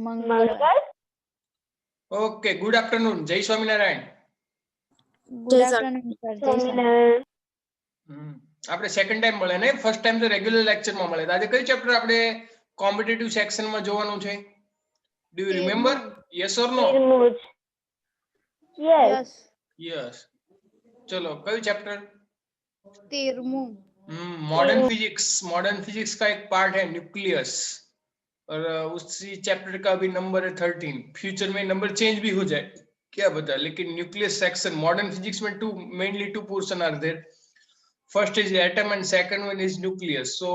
મંગળ. Okay, good afternoon. જય Swaminarayan. Good afternoon sir. જય સ્વામિનારાયણ. આપણે સેકન્ડ ટાઈમ મળે ને, ફર્સ્ટ ટાઈમ તો રેગ્યુલર લેક્ચરમાં મળે. આજે કઈ ચેપ્ટર આપણે કોમ્પિટિટિવ સેક્શનમાં જોવાનું છે? Do you remember? Yes or no? Yes. Yes. चलो, कई चैप्टर? 13मुं। Modern physics. मॉडर्न फिजिक्स का एक पार्ट है न्यूक्लियस, और उसी चैप्टर का भी नंबर है 13. फ्यूचर में नंबर चेंज भी हो जाए, क्या पता, लेकिन न्यूक्लियस सेक्शन मॉडर्न फिजिक्स में mainly two portion are there. First is atom and second one is nucleus. So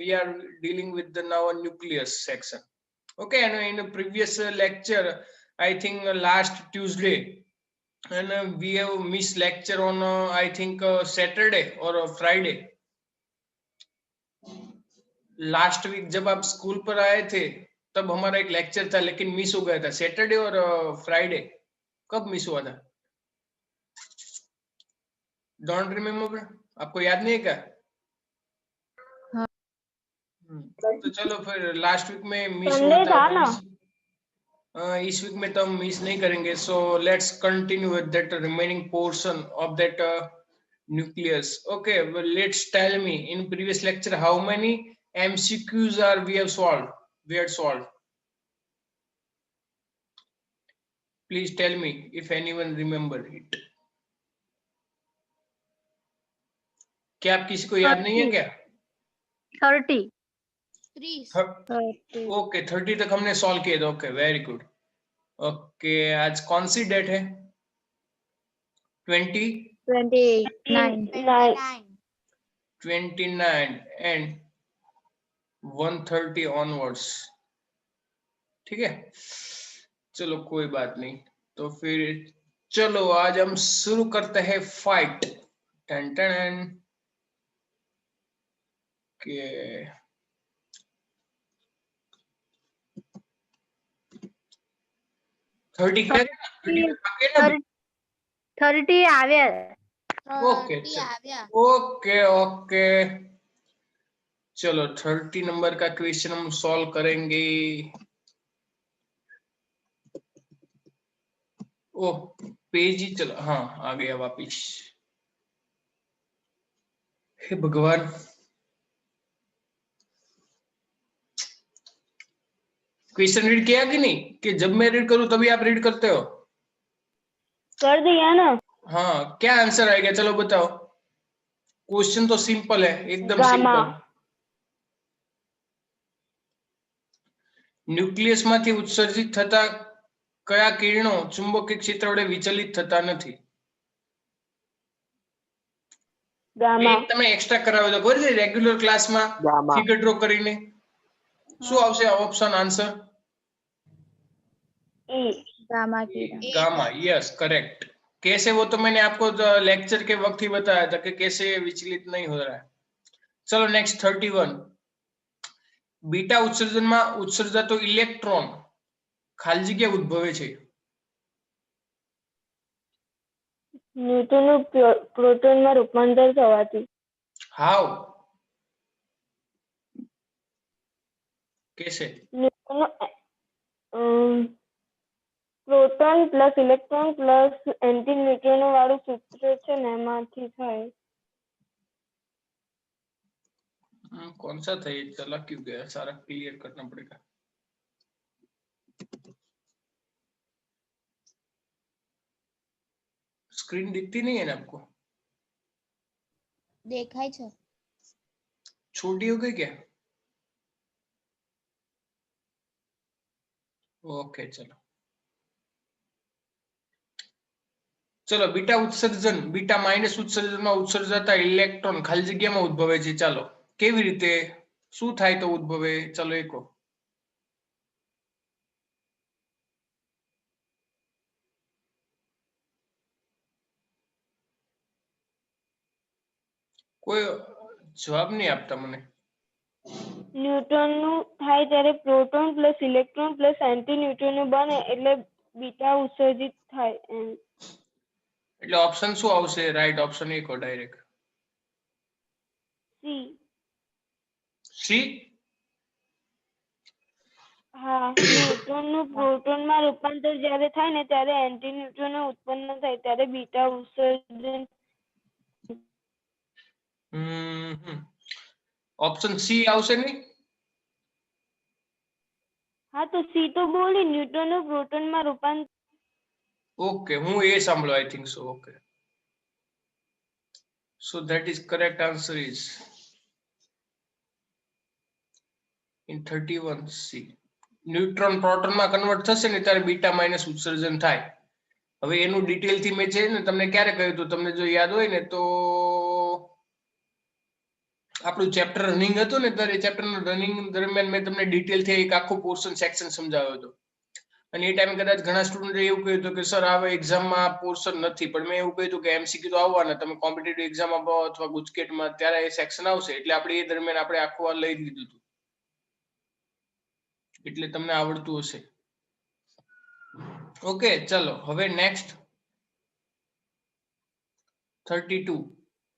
we are dealing with the now nucleus section. Okay, and in the previous lecture, I think last Tuesday, and we have missed lecture on I think Saturday or Friday. Last week जब आप school पर आए थे तब हमारा एक lecture था, लेकिन मिस हो गया था. सैटरडे और फ्राइडे कब मिस हुआ था? Don't remember? आपको याद नहीं है क्या? तो चलो फिर लास्ट वीक में मिस हुआ था ना, इस वीक में तो हम मिस नहीं करेंगे. So let's continue with that remaining portion of that nucleus. Okay, well, let's tell me in previous lecture how many MCQs are we had solved. Please tell me if anyone remember it. क्या आप किसी को याद नहीं है क्या? 30. Okay, 30 तक हमने सॉल्व किए थे. Okay, very good. ओके, आज कौन सी डेट है? 29 and 130 onwards. ठीक है, चलो कोई बात नहीं. तो फिर चलो आज हम शुरू करते हैं फाइट. टन टन के 30 આવ્યા. ओके. चलो 30 नंबर का क्वेश्चन हम सॉल्व करेंगे. ओह, पेज ही चलो, हाँ आ गया वापिस. हे भगवान, क्वेश्चन रीड किया कि नहीं? कि जब मैं रीड करूं तभी आप रीड करते हो? कर दिया ना. हाँ, क्या आंसर आएगा? चलो बताओ. क्वेश्चन तो सिंपल है, एकदम सिंपल. ન્યુક્લિયસ માંથી ઉત્સર્જિત થતા કયા કિરણો ચુંબકીય ક્ષેત્ર વડે વિચલિત થતા નથી? એક તમે એક્સ્ટ્રા કરાવ્યો તો ખબર છે રેગ્યુલર ક્લાસમાં ફિગર ડ્રો કરીને? શું આવશે option answer? Gamma. Yes, correct. कैसे, वो तो मैंने आपको लेक्चर के वक्त ही बताया था कि कैसे विचलित नहीं हो रहा है. चलो नेक्स्ट 31. बीटा उत्सर्जन में उत्सर्जातो इलेक्ट्रॉन खाली जग्या उद्भवे छे? ન્યુટ્રોનનું પ્રોટોનમાં રૂપાંતર થવાથી. हाउ? कैसे? Proton plus electron plus anti neutrino વાળું સૂત્ર છે ને એમાંથી થાય. कौन सा था ये? चला क्यों गया? सारा क्लियर करना पड़ेगा. स्क्रीन दिखती नहीं है ना आपको? દેખાય છે. छोटी हो गई क्या? ओके, चलो बीटा उत्सर्जन, बीटा माइनस उत्सर्जन में उत्सर्जाता इलेक्ट्रॉन खाली जग्या में उद्भवे छे. चलो केवी रीते, શું થાય તો ઉદ્ભવે? ચલો એકો. કોઈ જવાબ નહીં આપતા મને. ન્યુટ્રોનનું થાય ત્યારે proton plus electron plus anti neutrino બને એટલે બીટા ઉત્સર્જિત થાય. એટલે ઓપ્શન શું આવશે? રાઈટ ઓપ્શન એકો ડાયરેક્ટ. સી. સી? હા, ન્યુટ્રોન નું પ્રોટોનમાં રૂપાંતર જ્યારે થાય ને ત્યારે એન્ટીન્યુટ્રોનો ઉત્પન્ન થાય ત્યારે બીટા ઉત્સર્જન. ઓપ્શન સી આવશે નહીં? હા તો સી તો બોલી, ન્યુટ્રોનનું પ્રોટોનમાં રૂપાંતર. ઓકે, હું એ સાંભળ્યો, I think so. Okay, so that is correct answer is in 31 C. Neutron પ્રોટોનમાં કન્વર્ટ થશે ને ત્યારે બીટા માઇનસ ઉત્સર્જન થાય. હવે એનું ડિટેલ થી મેં છે ને તમને ક્યારે કહ્યું હતું, તમને જો યાદ હોય ને તો આપણું ચેપ્ટર રનિંગ હતું ને ત્યારે ચેપ્ટરના રનિંગ દરમિયાન મેં તમને ડિટેલથી એક આખું પોર્શન સેક્શન સમજાવ્યો હતો. અને એ ટાઈમે કદાચ ઘણા સ્ટુડન્ટે એવું કહ્યું હતું કે સર હવે એક્ઝામમાં આ પોર્શન નથી, પણ મેં એવું કહ્યું હતું કે એમસીક્યુ તો આવવાના, તમે કોમ્પિટિટિવ એક્ઝામ આપો અથવા ગુજકેટમાં ત્યારે એ સેક્શન આવશે, એટલે આપણે એ દરમિયાન આપણે આખું આ લઈ લીધું હતું, એટલે તમને આવડતું હશે. ઓકે, ચલો હવે નેક્સ્ટ 32.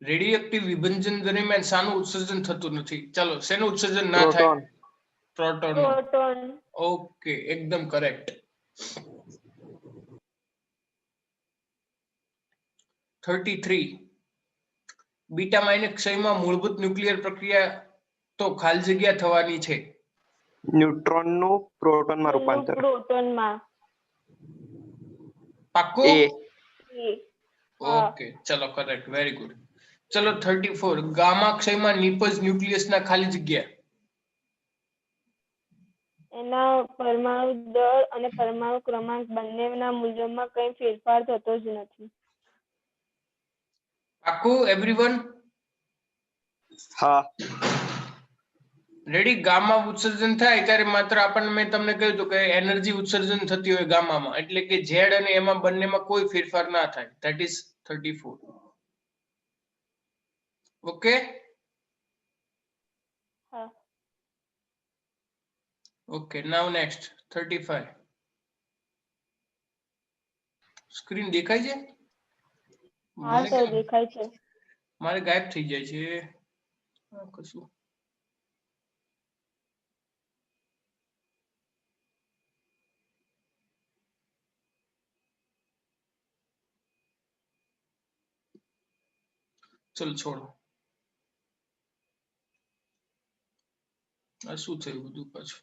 રેડિયોએક્ટિવ વિભંજન દરમિયાન શાનું ઉત્સર્જન થતું નથી? ચાલો, શેનું ઉત્સર્જન ના થાય? પ્રોટોન. પ્રોટોન. ઓકે, એકદમ કરેક્ટ. 33. બીટા માઇનસ ક્ષયમાં મૂળભૂત ન્યુક્લિયર પ્રક્રિયા તો ખાલી જગ્યા થવાની છે. ન્યુટ્રોનનું પ્રોટોનમાં રૂપાંતર. પ્રોટોનમાં. પાક્કું? એ. ઓકે, ચલો કરેક્ટ, વેરી ગુડ. ચલો 34. ગામા ક્ષયમાં નિપજ ન્યુક્લિયસના ખાલી જગ્યા. એના પરમાણુ દળ અને પરમાણુ ક્રમાંક બંનેના મૂલ્યોમાં કંઈ ફેરફાર થતો જ નથી. પાક્કું એવરીવન? હા. રેડી? ગામા ઉત્સર્જન થાય ત્યારે માત્ર આપણને મેં તમને કહ્યું હતું કે એનર્જી ઉત્સર્જન થતી હોય ગામામાં, એટલે કે ઝેડ અને એમાં બંનેમાં કોઈ ફેરફાર ના થાય. That is 34. ઓકે, હા. ઓકે, નાઉ નેક્સ્ટ 35. સ્ક્રીન દેખાય છે? હા સર, દેખાય છે. મારે ગાયબ થઈ જાય છે કશું. ચલ છોડો, આ શું થયું બધું પાછું?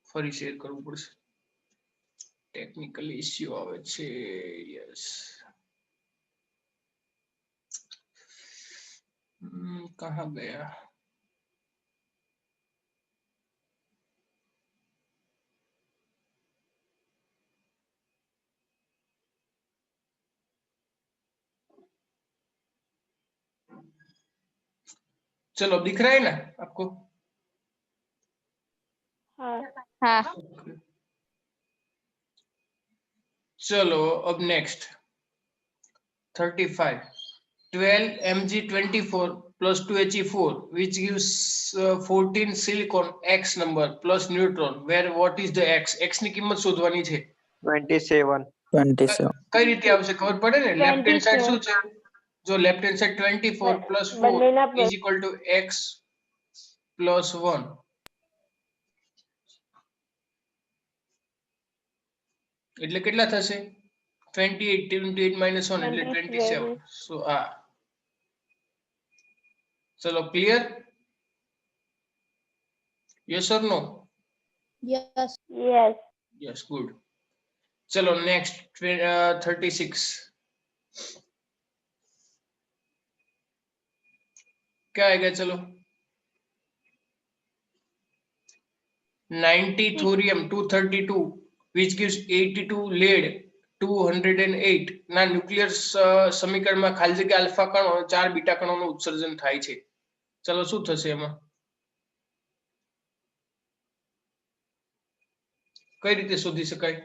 ફરી શેર કરવું પડશે, ટેકનિકલ ઇશ્યુ આવે છે. યસ, કહાં ગયા? चलो, दिख रहा है ना आपको? हाँ. चलो अब next 35. 12 Mg24 plus 2He4 which gives 14 silicon X number plus neutron, where what is the X? X ની કિંમત શોધવાની છે. 27. કઈ રીતે આવશે ખબર પડે ને? લેફ્ટ હેન્ડ સાઈડ શું છે? જો left hand side 24 plus 4 is equal to X plus 1. એટલે કેટલા થશે? 28. 28 minus 1 એટલે 27. So ચલો, clear? Yes or no? Yes. Yes. Yes, good. चलो नेक्स्ट 36. क्या आएगा? चलो 90 thorium 232 which gives 82 lead 208 ના ન્યુક્લિયર સમીકરણમાં ખાલી જગ્યા આલ્ફા કણો અને 4 બીટા કણોનું ઉત્સર્જન થાય છે. ચલો શું થશે એમાં? કઈ રીતે શોધી શકાય?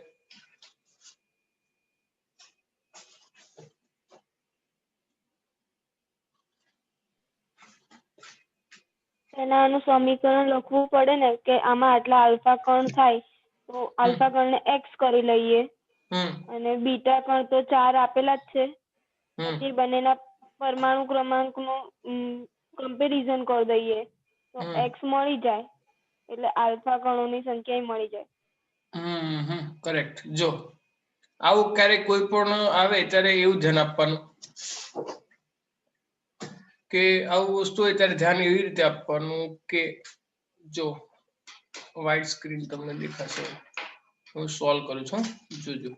એનાનું સમીકરણ લખવું પડે ને કે આમાં આટલા આલ્ફા કણ થાય તો આલ્ફા કણને x કરી લઈએ અને બીટા કણ તો 4 આપેલા જ છે, પછી બંનેના પરમાણુ ક્રમાંકનું કમ્પેરિઝન કરી દઈએ તો x મળી જાય એટલે આલ્ફા કણોની સંખ્યા મળી જાય. કરેક્ટ. જો આવું ક્યારેક કોઈ પણ આવે ત્યારે એવું ધ્યાન આપવાનું કે આવું વસ્તુ હોય ત્યારે ધ્યાન એવી રીતે આપવાનું કે જો વ્હાઇટ સ્ક્રીન તમને દેખાશે, હું સોલ્વ કરું છું, જોજો.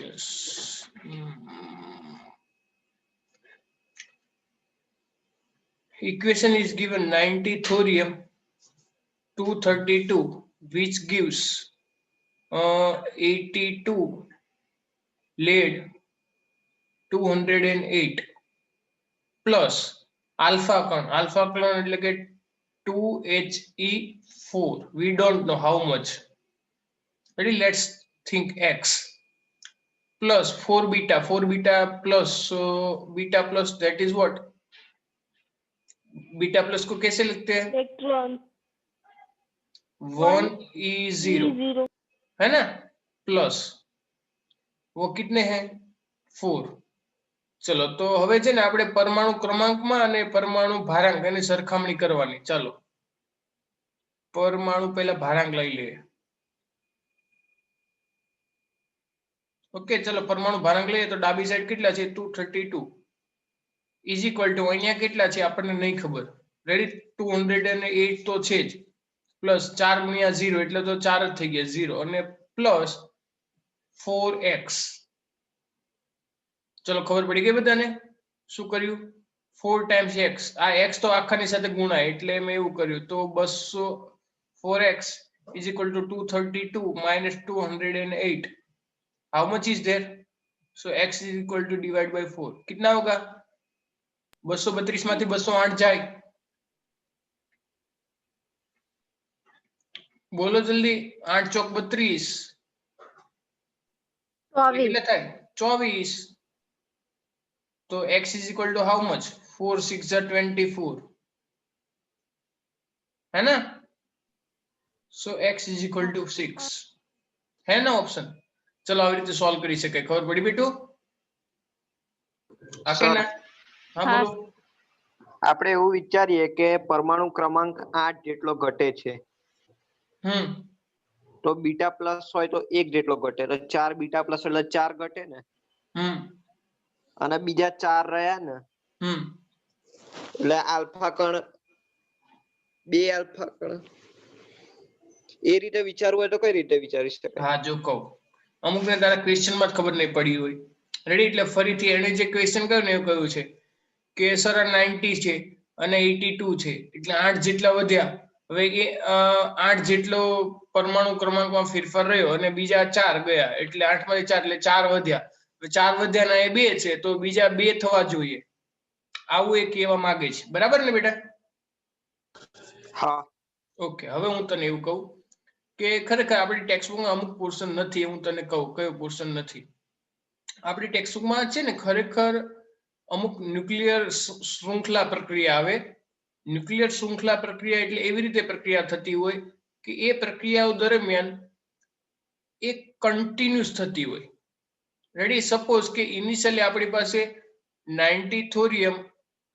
Yes. Equation is given 90 thorium 232 which gives 82 lead 208 plus alpha કણ એટલે કે 2He4. We don't know how much. Ready? Let's think x plus 4 beta plus beta plus that is what? Beta plus को कैसे लिखते हैं? इलेक्ट्रॉन 1E0 है ना, plus वो कितने हैं 4. चलो तो હવે છે ને આપણે પરમાણુ ક્રમાંકમાં અને પરમાણુ ભારાંક એની સરખામણી કરવાની. ચાલો પરમાણુ પહેલા ભારાંક લઈ લઈએ. ઓકે, ચલો પરમાણુ ભારાંક લઈએ તો ડાબી સાઈડ કેટલા છે 232 ઇઝ ઇક્વલ ટુ અહીંયા કેટલા છે આપણને નહીં ખબર. રેડી? 208 તો છે જ, પ્લસ 4 ગુણ્યા 0 એટલે તો 4 જ થઈ ગયા 0 અને પ્લસ 4x. ચલો ખબર પડી ગઈ બધાને શું કર્યું? 4 ટાઈમ્સ x. આ x તો આખાની સાથે ગુણાય એટલે મેં એવું કર્યું તો 200 4x is equal to 232 minus 208. How much is there? So x is equal to divide by 4. कितना होगा? 232 માંથી 208 જાય. બોલો જલ્દી. 8 ચોક 32 કેટલા થાય? 24. તો x is equal to how much? 4 6 are 24 है ना? So x is equal to 6 है ना ऑप्शन. चलो આવી રીતે સોલ્વ કરી શકાય. ખબર પડી બેટુ? આકે ના? હા બોલો. આપણે એવું વિચારીએ કે પરમાણુ ક્રમાંક 8 જેટલો ઘટે છે, તો બીટા પ્લસ હોય તો 1 જેટલો ઘટે, તો 4 બીટા પ્લસ એટલે 4 ઘટે ને, અને બીજા 4 રહ્યા ને એટલે આલ્ફા કણ 2 આલ્ફા કણ. એ રીતે વિચારવું હોય તો કઈ રીતે વિચારી શકાય? હા જો કહું, અમુક ને તારા ક્વેશ્ચન માં જ ખબર નહીં પડી હોય. રેડી? એટલે ફરીથી એને જે ક્વેશ્ચન કર્યું ને એવું કહ્યું છે કે સર 90 છે અને 82 છે એટલે 8 જેટલા વધ્યા. હવે એ 8 જેટલો પરમાણુ ક્રમાંકમાં ફેરફાર રહ્યો અને બીજા 4 ગયા એટલે 8 માંથી 4 એટલે 4 વધ્યા. 4 વધ્યાના એ 2 છે તો બીજા 2 થવા જોઈએ. આવું એ કહેવા માંગે છે. બરાબર ને બેટા? હા. ઓકે, હવે હું તને એવું કહું કે ખરેખર આપણી ટેક્સ્ટબુકમાં અમુક પોર્શન નથી. હું તને કહું કયો પોર્શન નથી. આપણી ટેક્સ્ટબુકમાં છે ને ખરેખર અમુક ન્યુક્લિયર શૃંખલા પ્રક્રિયા આવે. ન્યુક્લિયર શૃંખલા પ્રક્રિયા એટલે એવી રીતે પ્રક્રિયા થતી હોય કે એ પ્રક્રિયાઓ દરમિયાન એક કન્ટિન્યુઅસ થતી હોય. રેડી? સપોઝ કે ઇનિશિયલી આપણી પાસે 90 થોરિયમ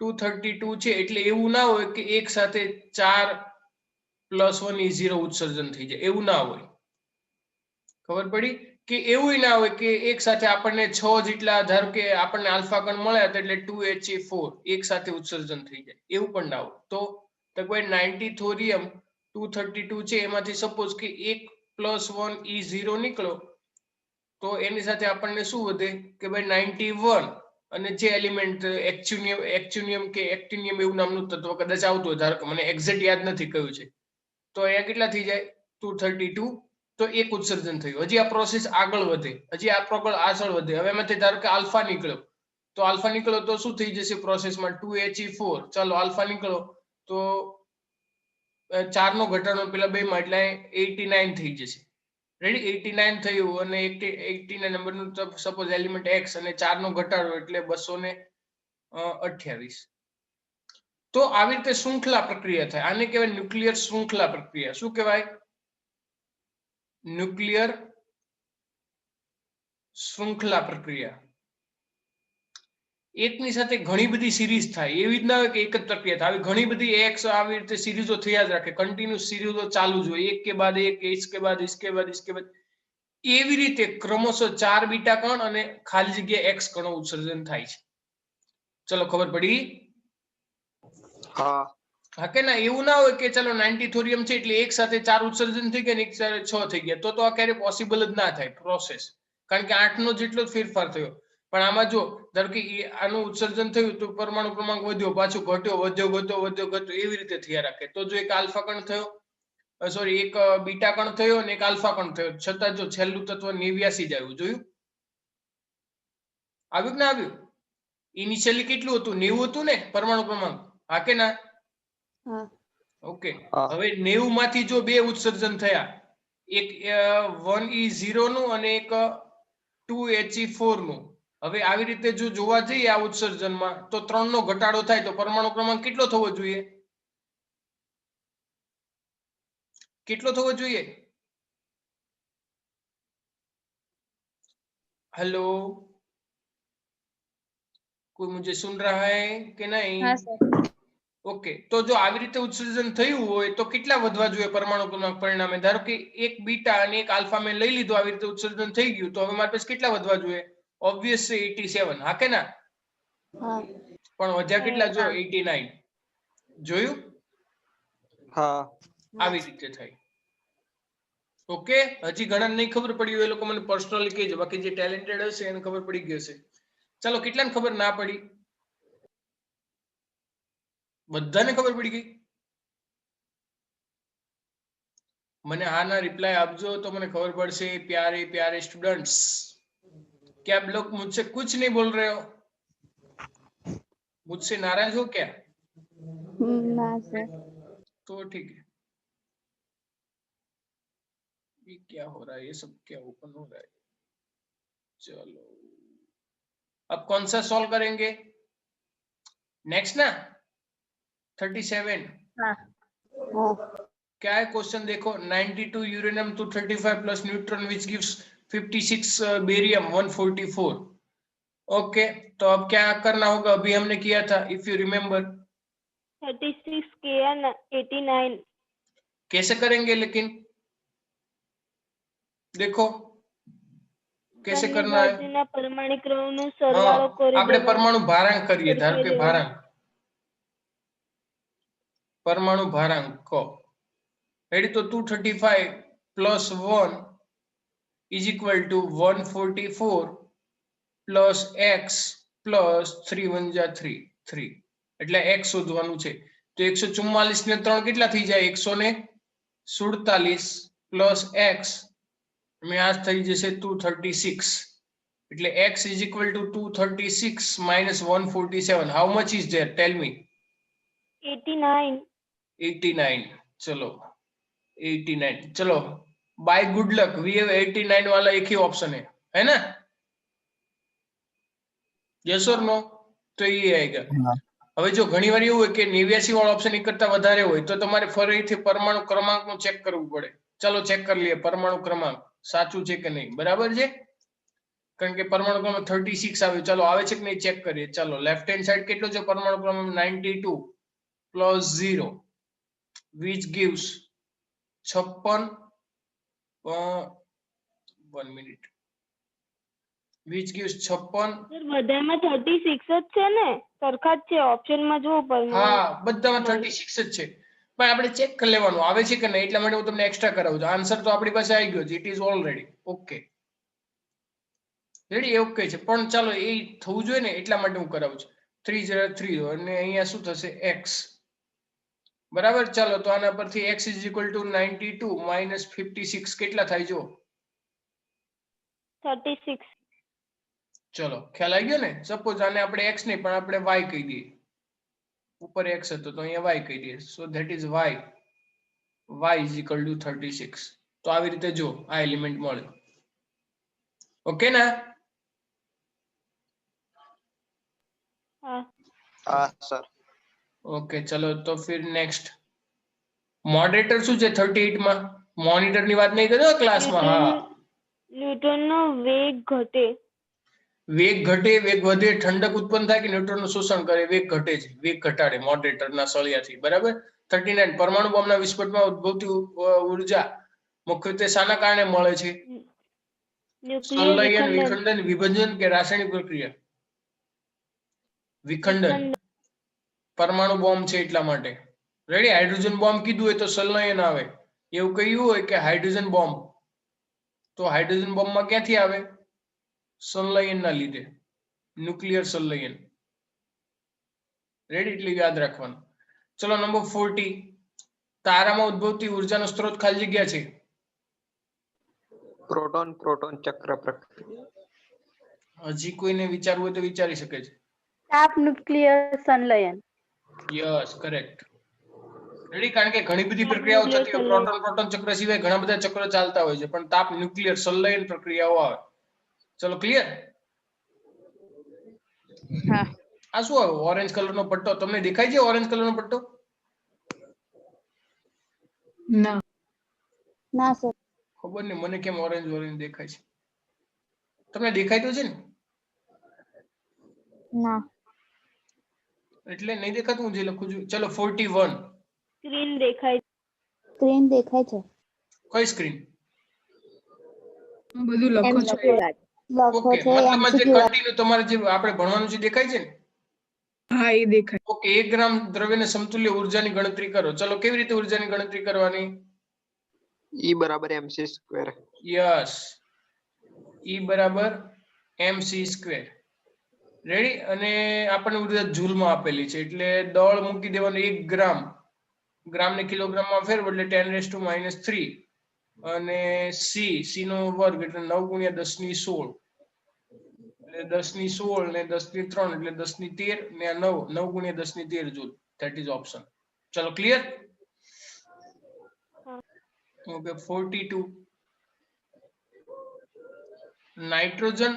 232 છે એટલે એવું ના હોય કે એક સાથે 4 + 1E0 ઉત્સર્જન થઈ જાય. એવું ના હોય. ખબર પડી? કે એવું ના હોય કે એક સાથે આપણને 6 જેટલા, ધારો કે આપણને આલ્ફા કણ મળ્યા એટલે 2He4 એક સાથે ઉત્સર્જન થઈ જાય. એવું પણ ના હોય. તો કોઈ 90 થોરિયમ 232 છે એમાંથી સપોઝ કે 1 + 1E0 નીકળો તો એની સાથે આપણને શું વધે કે ભાઈ 91 અને જે એલિમેન્ટ એક્ચ્યુનિયમ કે એક્ટિનિયમ એવું નામનું તત્વ કદાચ આવતું હોય, ધારો કે મને એક્ઝેક્ટ યાદ નથી કયું છે, તો અહીંયા કેટલા થઈ જાય 232. તો એક ઉત્સર્જન થયું. હજી આ પ્રોસેસ આગળ વધે, હજી આ આગળ વધે. હવે એમાંથી ધારો કે આલ્ફા નીકળ્યો તો શું થઈ જશે પ્રોસેસમાં 2He4. ચાલો આલ્ફા નીકળો તો 4 નો ઘટાડો પેલા બે માં એટલે 89 થઈ જશે. રેડી? 89 થયું અને 89 નંબરનું સપોઝ એલિમેન્ટ x અને 4 નો ઘટાડો એટલે 228. તો આવી રીતે શૃંખલા પ્રક્રિયા થાય. આને કહેવાય ન્યુક્લિયર શૃંખલા પ્રક્રિયા. શું કહેવાય? ન્યુક્લિયર શૃંખલા પ્રક્રિયા. એકની સાથે ઘણી બધી સિરીઝ થાય, એવી જ ના હોય કે એક જ પ્રક્રિયા થાય. આવી ઘણી બધી એક્સ આવી રીતે સિરીઝો થયા જ રાખે, કન્ટિન્યુઅસ સિરીઝો ચાલુ જ હોય, એક કે બાદ એક, इसके बाद इसके बाद इसके बाद, એવી રીતે ક્રમશઃ 4 બીટા કણ અને ખાલી જગ્યા એક્સ કણો ઉત્સર્જન થાય છે. ચલો ખબર પડી? હા કે ના? એવું ના હોય કે ચલો 90 થોરિયમ છે એટલે એક સાથે 4 ઉત્સર્જન થઈ ગયા ને એક સાથે 6 થઈ ગયા, તો આ ક્યારે પોસિબલ જ ના થાય પ્રોસેસ, કારણ કે 8 નો જેટલો જ ફેરફાર થયો. પણ આમાં જો ધારો કે આનું ઉત્સર્જન થયું તો પરમાણુ ક્રમાંક વધ્યો, પાછું ઘટ્યો, વધ્યો ઘટ્યો વધ્યો ઘટ્યો, એવી રીતે થયા રાખે. તો જો એક આલ્ફા કણ થયો, સોરી એક બીટા કણ થયો અને એક આલ્ફા કણ થયો, છતાં જો છેલ્લું તત્વ 89 જ આવ્યું. જોયું? આવ્યું કે ના આવ્યું? ઇનિશિયલી કેટલું હતું? 90 હતું ને પરમાણુ ક્રમાંક? હા કે ના? ઓકે. હવે 90 માંથી જો બે ઉત્સર્જન થયા, એક 1e0 નું અને એક 2he4 નું. હવે આવી રીતે જો જોવા જઈએ આ ઉત્સર્જનમાં તો 3 નો ઘટાડો થાય તો પરમાણુ ક્રમાંક કેટલો થવો જોઈએ? કેટલો થવો જોઈએ? हेलो, कोई मुझे सुन रहा है कि नहीं? हाँ सर. ओके. तो जो આવી રીતે ઉત્સર્જન થયું હોય તો કેટલા વધવા જોઈએ પરમાણુ ક્રમાંક પરિણામે? ધારો કે એક બીટા અને એક આલ્ફા મેં લઈ લીધું, આવી રીતે ઉત્સર્જન થઈ ગયું, તો હવે મારી પાસે કેટલા વધવા જોઈએ? ઓબ્વિયસલી 87. હા કે ના? हाँ. પણ વધ્યા કેટલા? જો 89. જોયું? હા. આવી રીતે થાય. ઓકે. હજી ઘણા નહીં ખબર પડી હોય એ લોકો મને પર્સનલી કહેજો, બાકી જે ટેલેન્ટેડ હશે એને ખબર પડી ગઈ હશે. ચાલો, કેટલાને ખબર ના પડી? બધાને ખબર પડી ગઈ? મને હા ના રિપ્લાય આપજો તો મને ખબર પડશે. प्यारे प्यारे स्टूडेंट्स, क्या आप लोग मुझसे कुछ नहीं बोल रहे हो? मुझसे नाराज हो क्या? ना सर. तो ठीक है. ये क्या हो रहा है? ये सब क्या ओपन हो रहा है? चलो, अब कौन सा सॉल्व करेंगे नेक्स्ट ना? 37. हाँ. क्या है क्वेश्चन? देखो, 92 uranium 235 plus neutron which gives 56 barium 144. Okay, तो अब क्या करना होगा? अभी हमने किया था, इफ यू रिमेम्बर. 36 Kn 89. कैसे करेंगे लेकिन? देखो कैसे करना है. परमाणु क्रमનો સરવાળો કરી આપણે દેવાનો. પરમાણુ ભારાંક કરીએ. ધારો કે ભારાંક, પરમાણુ ભારાંક કહો. રેડી? તો 235 plus 1 is equal to 144 plus x plus 3 1 જા 3 3, એટલે x શોધવાનું છે. તો 144 ને 3 કેટલા થઈ જાય? 147 પ્લસ x આ થઈ જશે 236. એટલે x is equal to 236 minus 147. How much is there? Tell me. 89. 89. चलो 89. चलो, bye good luck, we have 89 वाला एक ही ऑप्शन है ना? यस और नो? तो ये आएगा. હવે જો ઘણી વાર એવું હોય કે 89 વાળો ઓપ્શન એક કરતા વધારે હોય તો તમારે ફરીથી પરમાણુ ક્રમાંકનું ચેક કરવું પડે. ચાલો ચેક કરી લઈએ પરમાણુ ક્રમાંક સાચું છે કે નહીં. બરાબર છે? કારણ કે પરમાણુ ક્રમાંક 36 આવ્યો. ચાલો આવે છે કે નહીં ચેક કરીએ. ચાલો, લેફ્ટ હેન્ડ સાઈડ કેટલો છે પરમાણુ ક્રમાંક? 92 plus 0 which gives 56 1 minute which gives 56. Sir બધામાં 36 જ છે ને? સરખા જ છે ઓપ્શનમાં જોવો પડે. હા, બધામાં 36 જ છે, પણ આપણે ચેક કરી લેવાનું આવે છે કે નહીં. એટલા માટે હું તમને એક્સ્ટ્રા કરાવું છું. આન્સર તો આપણી પાસે આવી ગયો છે. It is already okay. Ready? A okay છે, પણ ચાલો એ થવું જોઈએ ને એટલા માટે હું કરાવું છું. 303 અને અહીંયા શું થશે? x. બરાબર? ચાલો, તો આના પરથી x is equal to 92 minus 56 કેટલા થાય? જો 36. ચલો, ખ્યાલ આવી ગયો ને? સપોઝ આને આપણે x નહીં પણ આપણે y કહી દઈએ. ઉપર x હતો તો અહીંયા y કહી દઈએ. સો that is y. y is equal to 36. તો આવી રીતે જો આ એલિમેન્ટ મળે. ઓકે ના? હા સર. ઓકે, ચલો તો ફિર નેક્સ્ટ. મોડરેટર શું છે 38 માં? મોનિટર ની વાત નહીં કર્યો ક્લાસમાં. હા, ન્યૂટનનો વેગ ઘટે. વેગ ઘટે, વેગ વધે, ઠંડક ઉત્પન્ન થાય કે ન્યુટ્રોનનું શોષણ કરે? વેગ ઘટે છે, વેગ ઘટાડે મોડરેટરના સળિયાથી. બરાબર. 39 પરમાણુ બોમ્બના વિસ્ફોટમાં ઉદ્ભવતી ઉર્જા મુખ્યત્વે શાના કારણે મળે છે? સંલયન, વિખંડન, વિભજન કે રાસાયણિક પ્રક્રિયા? વિખંડન. પરમાણુ બોમ્બ છે એટલા માટે. રેડી. હાઇડ્રોજન બોમ્બ કીધું હોય તો સંલયન આવે. એવું કહ્યું હોય કે હાઇડ્રોજન બોમ્બ, તો હાઇડ્રોજન બોમ્બમાં ક્યાંથી આવે? સંલયનના લીધે, ન્યુક્લિયર સંલયન. રેડી, એટલે યાદ રાખવાનું. ચલો નંબર 40. તારામાં ઉદ્ભવતી ઉર્જાનો સ્ત્રોત ખાલી જગ્યા છે. પ્રોટોન પ્રોટોન ચક્ર પ્રક્રિયા. હજી કોઈને વિચારવું હોય તો વિચારી શકે છે. તાપ ન્યુક્લિયર સંલયન. Yes, correct. રેડી, કારણ કે ઘણી બધી પ્રક્રિયાઓ થતી હોય. પ્રોટોન પ્રોટોન ચક્ર સિવાય ઘણા બધા ચક્રો ચાલતા હોય છે, પણ તાપ ન્યુક્લિયર સંલયન પ્રક્રિયાઓ આવે. ચલો ક્લિયર? હા. આ શું આવે? ઓરેન્જ કલરનો પટ્ટો તમને દેખાય છે? ઓરેન્જ કલરનો પટ્ટો? ના ના સર. ખબર નહીં મને કેમ ઓરેન્જ ઓરેન્જ દેખાય છે. તમને દેખાય તો છે ને? ના. એટલે નહીં દેખાતું, હું જે લખું છું. ચલો 41. સ્ક્રીન દેખાય. સ્ક્રીન દેખાય છે. કઈ સ્ક્રીન? બધું લખો છો. લખો ઓકે, છે મતલબ જે MCQ. કન્ટિન્યુ તમારે જે આપણે ભણવાનું છે દેખાય છે ને? હા, એ દેખાય. ઓકે, 1 ગ્રામ દ્રવ્યને સમતુલ્ય ઉર્જાની ગણતરી કરો. ચલો કેવી રીતે ઉર્જાની ગણતરી કરવાની? E બરાબર mc². યસ, E બરાબર mc². રેડી. અને આપણને ઉર્જા જૂલમાં આપેલી છે, એટલે દળ મૂકી દેવાનું. 1 ગ્રામ, ગ્રામને કિલોગ્રામમાં ફેરવો એટલે 10⁻³ અને c નો વર્ગ એટલે 9 × 10⁻16 એટલે 10⁻16 ને 10⁻³ એટલે 10⁻13 ને 9 × 10⁻13 જૂલ. That is option. ચલો clear? Okay. 42. Nitrogen,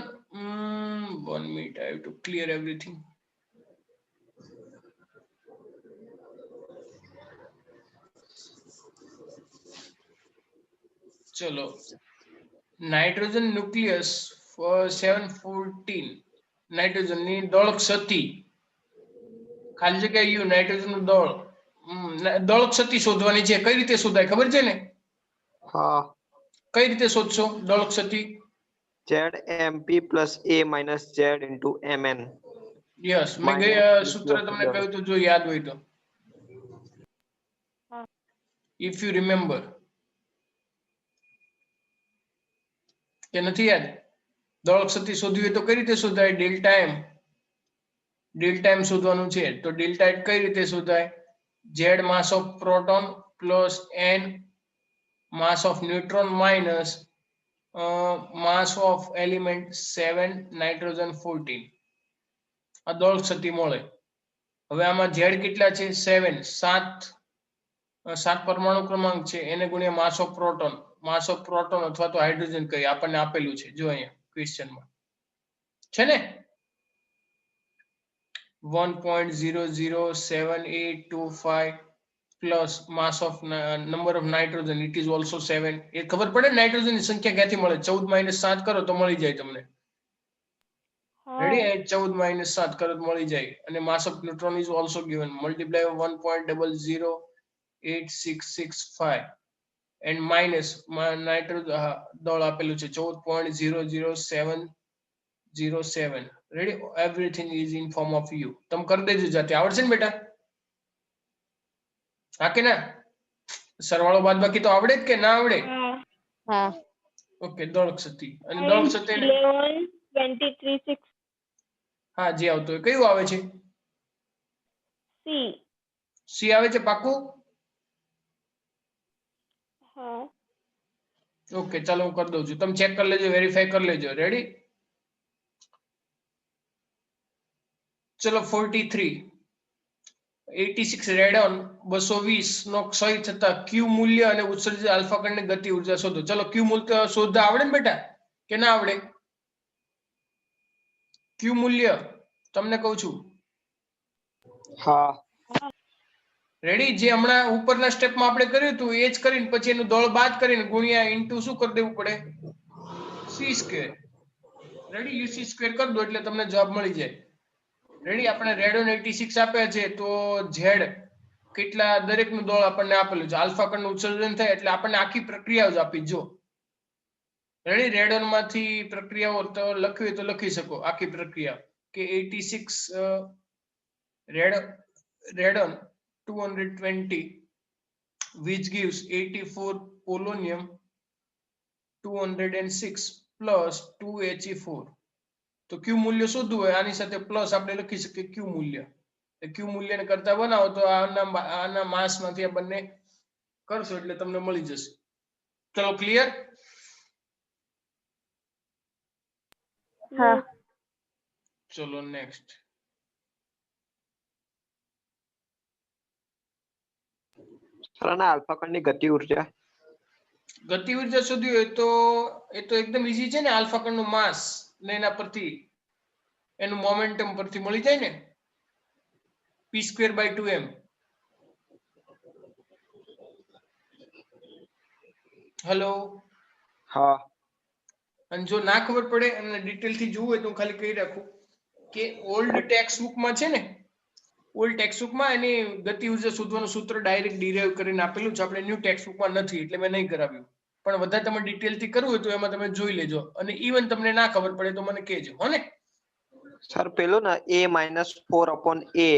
1 minute, I have to clear everything. ચલો, નાઇટ્રોજન ન્યુક્લિયસ 714 નાઇટ્રોજન ની દળ ક્ષતિ, ખાલી જગ્યા યુ, નાઇટ્રોજન નું દળ ક્ષતિ શોધવાની છે. કઈ રીતે શોધાય ખબર છે ને? હા. કઈ રીતે શોધશો દળ ક્ષતિ? ZMP + A - Z × Mn. Yes, મેં ગયા સૂત્ર તમને કહ્યું તો જો યાદ હોય તો, ઇફ યુ રિમેમ્બર. કે નથી યાદ? દળ ક્ષતિ શોધવી હોય તો કઈ રીતે શોધાય? ડેલ્ટા એમ શોધવાનું છે. તો ડેલ્ટા એટ કઈ રીતે શોધાય? Z mass of proton plus N mass of neutron minus mass of element 7 nitrogen 14. આ દળ ક્ષતિ મળે. હવે આમાં Z કેટલા છે? 7 પરમાણુ ક્રમાંક છે, એને ગુણ્યા માસ of proton. Mass of proton અથવા તો હાઇડ્રોજન કહીએ, આપણને આપેલું છે જો અહીંયા ક્વેશ્ચનમાં છે ને, 1.007825 plus mass of number of nitrogen, it is also 7. એ ખબર પડે નાઇટ્રોજન ની સંખ્યા ક્યાંથી મળે? 14 - 7 કરો તો મળી જાય તમને. રેડી? 14 - 7 કરો તો મળી જાય. અને માસ of neutron is also given, multiply 1.00665 and minus nitrogen દળ આપેલું છે 14.00707. Ready? Everything is in form of you. તમે કરી દેજો જાતે. આવડશે ને બેટા? હા કે ના? સરવાળો બાદબાકી તો આવડે જ કે ના આવડે? હા. ઓકે. દળ ક્ષતિ અને દળ ક્ષતિ 11.23 હા, જે આવતો હોય. કયું આવે છે? સી આવે છે પાકું? હા. ઓકે, ચાલો હું કરી દઉં છું. તમે ચેક કરી લેજો, વેરીફાઈ કરી લેજો. રેડી? ચલો 43. 86 રેડોન 220 નો ક્ષય થતા ક્યુ મૂલ્ય અને ઉત્સર્જિત આલ્ફા કણની ગતિ ઉર્જા શોધો. ચલો ક્યુ મૂલ્ય શોધતા આવડે ને બેટા કે ના આવડે? ક્યુ મૂલ્ય તમને કહું છું. હા. રેડી? જે હમણાં ઉપરના સ્ટેપમાં આપણે કર્યું હતું એ જ કરીને પછી એનું દળ બાદ કરીને ગુણ્યા ઇન્ટુ શું કરી દેવું પડે? C². રેડી યુસી સ્ક્વેર કરી દો એટલે તમને જવાબ મળી જાય. રેડી આપણે રેડોન 86 આપ્યા છે તો ઝેડ કેટલા દરેકનું દળ આપણને આપેલું છે. આલ્ફા કણનું ઉત્સર્જન થાય એટલે આપણને આખી પ્રક્રિયાઓ જ આપી. જો રેડી રેડોન માંથી પ્રક્રિયાઓ તો લખવી હોય તો લખી શકો આખી પ્રક્રિયા કે 86 radon 220 which gives 84 polonium 206 plus 2He4. તો ક્યુ મૂલ્ય શોધવું હોય આની સાથે પ્લસ આપણે લખી શકીએ ક્યુ મૂલ્ય. ક્યુ મૂલ્યને કરતા બનાવો તો આના માસમાંથી આ બંને કરશો એટલે તમને મળી જશે. ચલો ક્લિયર? હા. ચલો નેક્સ્ટ. સર આના આલ્ફા કણની ગતિ ઉર્જા શોધવી હોય તો એ તો એકદમ ઈઝી છે ને. આલ્ફા કણનું માસ ને એના પરથી એનું મોમેન્ટમ પરથી મળી જાય ને. p²/2m. હેલો. હા. અને જો ના ખબર પડે અને ડિટેલ થી જોવું હોય તો ખાલી કહી રાખું કે ઓલ્ડ ટેક્સ્ટ બુકમાં છે ને, ઓલ્ડ ટેક્સ્ટ બુકમાં એની ગતિ ઉર્જા શોધવાનું સૂત્ર ડાયરેક્ટ ડિરાઈવ કરીને આપેલું છે. આપણે ન્યૂ ટેક્સ્ટ બુકમાં નથી એટલે મેં નહીં કરાવ્યું. પણ વધારે તમે ડિટેલ થી કરવું હોય તો એમાં તમે જોઈ લેજો. અને ઇવન તમને ના ખબર પડે તો મને કહેજો. હો ને સર પેલું ને a-4/a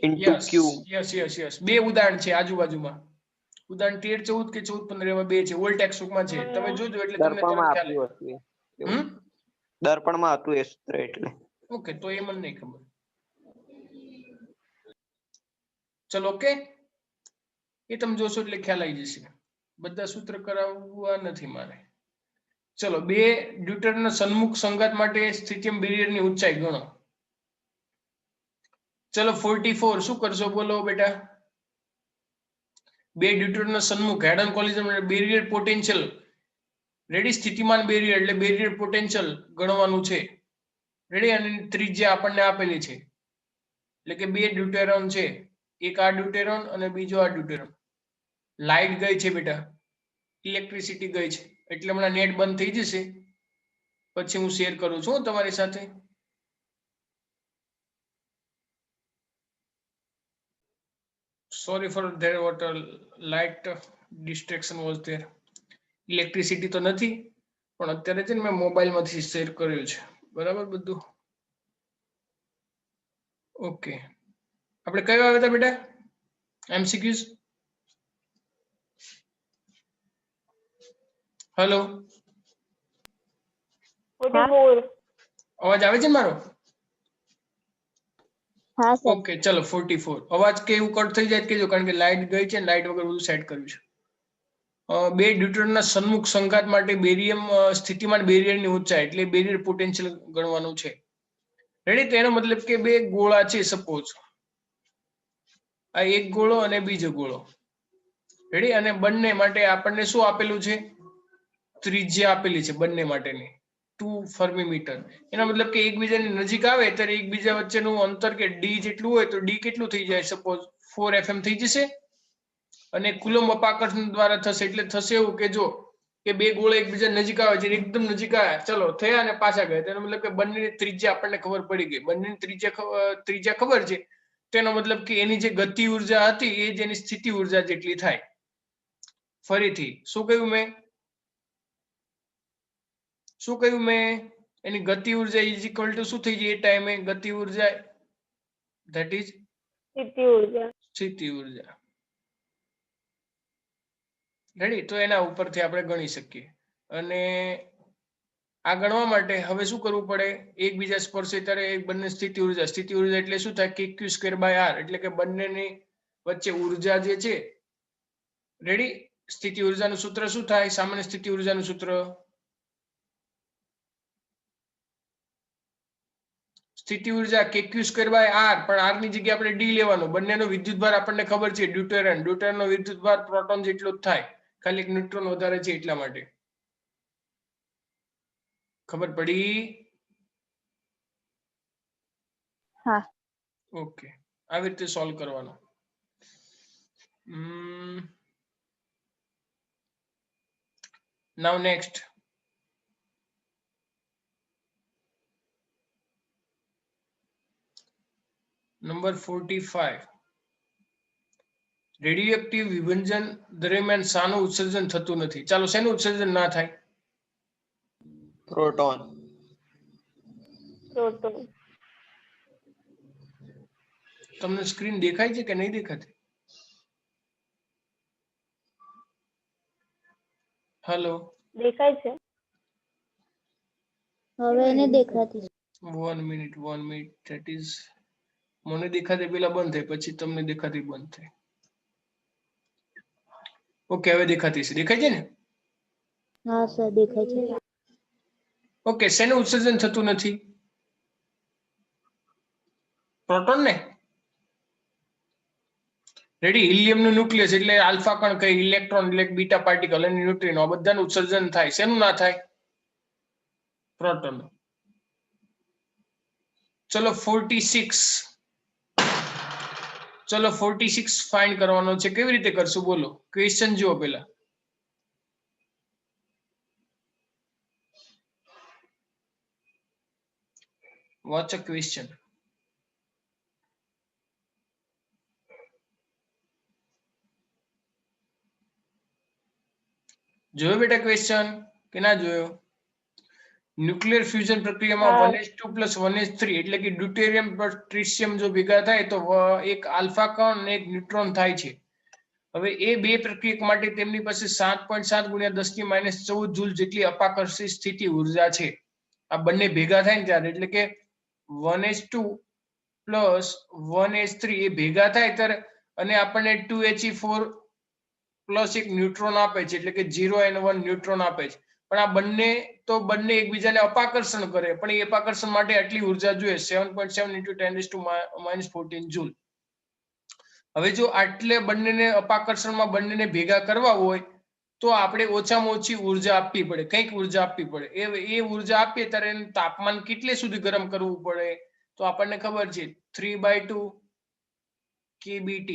into q. યસ. બે ઉદાહરણ છે આજુબાજુમાં. ઉદાહરણ 13, 14 કે 14, 15 એમાં બે છે. ઓલ્ડ ટેક્સ્ટ બુકમાં છે. તમે જોજો એટલે તમને તરત ખ્યાલ આવે. દર્પણમાં હતું એ સૂત્ર એટલે. ઓકે તો એ મને નહીં ખબર. ચલો ઓકે. એ તમે જોશો એટલે ખ્યાલ આવી જશે. બધા સૂત્ર કરાવવા નથી મારે. ચલો બે ડ્યુટરના સન્મુખ સંઘાત માટે સ્થિતિમ બેરિયરની ઊંચાઈ ગણો. ચલો 44 શું કરશો બોલો બેટા? બે ડ્યુટરના સન્મુખ હેડ on collision barrier potential ready સ્થિતિમાન બેરિયર એટલે બેરિયર પોટેન્શિયલ ગણવાનું છે. રેડી અને ત્રિજ્યા આપણને આપેલી છે. એટલે કે બે ડ્યુટેરોન છે. એક આ ડ્યુટેરોન અને બીજો આ ડ્યુટેરોન. લાઈટ ગઈ છે બેટા, ઇલેક્ટ્રિસિટી ગઈ છે એટલે હમણાં નેટ બંધ થઈ જશે. પછી હું શેર કરું છું તમારી સાથે. Sorry for there what light distraction was there. Electricity તો નથી પણ અત્યારે છે ને મેં મોબાઈલમાંથી શેર કર્યું છે. બરાબર બધું ઓકે. આપણે કયો આવ્યા હતા બેટા એમસીક્યુઝ? હેલો, અવાજ આવે છે મારો? હા સર. ઓકે ચલો 44. અવાજ કે એવું કટ થઈ જાય કેજો કારણ કે લાઈટ ગઈ છે. લાઈટ વગર બધું સેટ કર્યું છે. બે ડ્યુટરના સન્મુખ સંઘાત માટે બેરિયમ સ્થિતિમાન બેરિયરની ઊંચાઈ એટલે બેરિયર પોટેન્શિયલ ગણવાનું છે. રેડી? તો એનો મતલબ કે બે ગોળા છે સપોઝ. આ એક ગોળો અને બીજો ગોળો. રેડી? અને બંને માટે આપણને શું આપેલું છે? ત્રિજ્યા આપેલી છે બંને માટેની 2 ફર્મીમીટર. એનો મતલબ કે એકબીજાની નજીક આવે ત્યારે એકબીજા વચ્ચેનું અંતર કે ડી જેટલું હોય તો ડી કેટલું થઈ જાય? સપોઝ 4 FM થઈ જશે. અને કુલમ્બ અપાકર્ષણ દ્વારા થશે એટલે થશે એવું કે જો કે બે ગોળા એકબીજા નજીક આવે છે, એકદમ નજીક આવ્યા, ચલો થયા અને પાછા ગયા. તેનો મતલબ કે બંનેની ત્રિજ્યા આપણને ખબર પડી ગઈ. બંનેની ત્રિજ્યા ખબર છે. તેનો મતલબ કે એની જે ગતિ ઉર્જા હતી એ જ એની સ્થિતિ ઉર્જા જેટલી થાય. ફરીથી શું કહ્યું મેં? એની ગતિ ઉર્જા ઇઝ ઇક્વલ ટુ શું થઈ જાય એ ટાઈમે? ગતિ ઉર્જા ધેટ ઇઝ સ્થિતિ ઉર્જા. રેડી? તો એના ઉપરથી આપણે ગણી શકીએ. અને આ ગણવા માટે હવે શું કરવું પડે? એકબીજા સ્પર્શે ત્યારે બંને સ્થિતિ ઉર્જા એટલે શું થાય? kq²/r એટલે કે બંનેની વચ્ચે ઉર્જા જે છે. રેડી? સ્થિતિ ઉર્જાનું સૂત્ર શું થાય? સામાન્ય સ્થિતિ ઉર્જાનું સૂત્ર સ્થિતિ ઉર્જા kq²/r, પણ r ની જગ્યાએ આપણે d લેવાનું. બંનેનો વિદ્યુતભાર આપણને ખબર છે ડ્યુટેરનનો વિદ્યુતભાર પ્રોટોન જેટલો જ થાય, ખાલી એક ન્યુટ્રોન વધારે છે એટલા માટે. ખબર પડી? હા. ઓકે, આવી રીતે સોલ્વ કરવાનો. નાઉ નેક્સ્ટ. નંબર 45 રેડિયોએક્ટિવ વિભંજન દરમિયાન શાનું ઉત્સર્જન થતું નથી? ચાલો શેનું ઉત્સર્જન ના થાય? પ્રોટોન. પ્રોટોન. તમને સ્ક્રીન દેખાય છે કે નહીં દેખાતી? હેલો, દેખાય છે? હવે એને દેખાતી. 1 મિનિટ ધેટ ઇઝ મને દેખાતી પેલા બંધ થાય પછી તમને દેખાતી બંધ થાય. ઓકે, હવે દેખાતી છે. દેખાય છે ને? હા સર દેખાય છે. ઓકે, શેનું ઉત્સર્જન થતું નથી? પ્રોટોન ને. રેડી, હિલિયમ નું ન્યુક્લિયસ એટલે આલ્ફા કણ કઈ ઇલેક્ટ્રોન એટલે બીટા પાર્ટિકલ અને ન્યુટ્રિનો આ બધાનું ઉત્સર્જન થાય. શેનું ના થાય? પ્રોટોન. ચલો 46 ફાઇન્ડ કરવાનો છે. કેવી રીતે કરશું બોલો? ક્વેશ્ચન જુઓ પેલા. Watch a question. જોયો બેટા ક્વેશ્ચન કે ના જોયો? ન્યુક્લિયર ફ્યુઝન પ્રક્રિયામાં 1s2 + 1s3 એટલે કે ડ્યુટેરિયમ પ્લસ ટ્રિશિયમ જો ભેગા થાય તો એક આલ્ફા કણ અને એક ન્યુટ્રોન થાય છે. હવે એ બે પ્રક્રિયક માટે તેમની પાસે 7.7 × 10⁻14 જૂલ જેટલી અપાકર્ષિત સ્થિતિ ઉર્જા છે. આ બંને ભેગા થાય ને ત્યારે એટલે કે 1s2 + 1s3 એ ભેગા થાય ત્યારે અને આપણને 2He4 પ્લસ એક ન્યુટ્રોન આપે છે એટલે કે 0n1 ન્યુટ્રોન આપે છે. પણ આ બંને એકબીજાને અપાકર્ષણ કરે પણ એ અપાકર્ષણ માટે આટલી ઉર્જા જોઈએ 7.7 × 10⁻14 જૂલ. હવે જો આટલે બંનેને અપાકર્ષણમાં બંનેને ભેગા કરવા હોય તો આપણે ઓછામાં ઓછી ઉર્જા આપવી પડે. કંઈક ઉર્જા આપવી પડે. એ ઉર્જા આપીએ ત્યારે એનું તાપમાન કેટલે સુધી ગરમ કરવું પડે તો આપણને ખબર છે 3/2 kBT.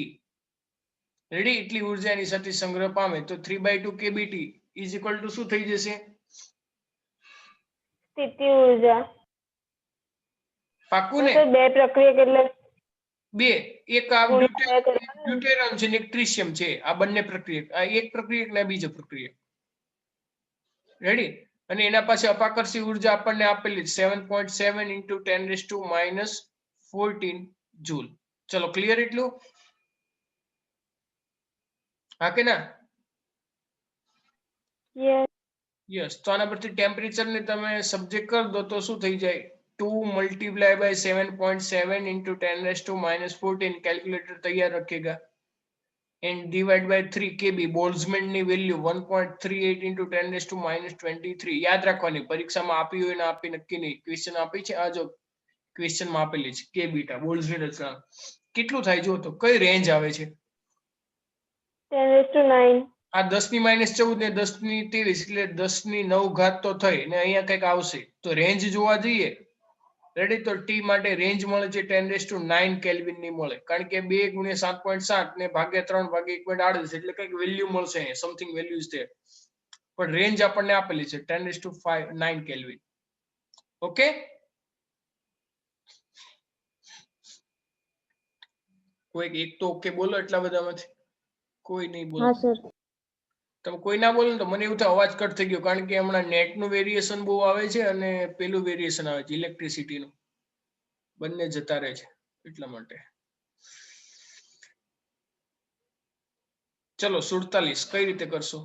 રેડી, એટલી ઉર્જા એની સાથે સંગ્રહ પામે તો 3/2 kBT = શું થઈ જશે? સ્થિતિ ઉર્જા. પાક્કું ને? બે પ્રક્રિયક એટલે બે, એક આ ડ્યુટેરિયમ છે ને એક ટ્રિશિયમ છે. આ બંને પ્રક્રિયક, આ એક પ્રક્રિયક ને બીજો પ્રક્રિયક. રેડી, અને એના પાસે અપાકર્ષી ઉર્જા આપણને આપેલી 7.7 × 10⁻14 જૂલ. ચલો ક્લિયર એટલું? હા કે ના? યસ. તો આના પરથી ટેમ્પરેચર ને તમે સબ્જેક્ટ કરી દો તો શું થઈ જાય? 2 × 7.7 × 10⁻14 कैलकुलेटर तैयार रखेगा and divide by 3 kb. Boltzmann ની વેલ્યુ 1.38 × 10⁻23. યાદ રાખવાની, પરીક્ષામાં આપી હોય ને આપી નક્કી નહીં. ક્વેશ્ચન આપી છે આ જો ક્વેશ્ચન માં આપેલી છે કે બીટા બોલ્ટ્ઝમેન રચના કેટલું થાય જો તો કઈ રેન્જ આવે છે? 10⁻9. આ 10⁻14 ને 10⁻23 એટલે 10⁹ તો થઈ ને અહીંયા કંઈક આવશે તો રેન્જ જોવા જઈએ. રેડી, તો ટી માટે રેન્જ મળે છે 10⁹ કેલ્વિન ની મળે કારણ કે 2 × 7.7 ને ભાગ્યા 3 ભાગ્યા 1.38 એટલે કંઈક વેલ્યુ મળશે. સમથિંગ વેલ્યુ ઇઝ ધેર પણ રેન્જ આપણને આપેલી છે 10⁹ કેલ્વિન. ઓકે, કોઈ એક તો ઓકે બોલો એટલા બધામાંથી. કોઈ નહીં બોલો. હા સર. તમે કોઈ ના બોલો તો મને એવું થાય અવાજ કટ થઈ ગયો કારણ કે હમણાં નેટ નું વેરિએશન બહુ આવે છે અને પેલું વેરિએશન આવે છે ઇલેક્ટ્રિસિટી નું. બંને જતા રહે છે એટલા માટે. ચલો 47 કઈ રીતે કરશો?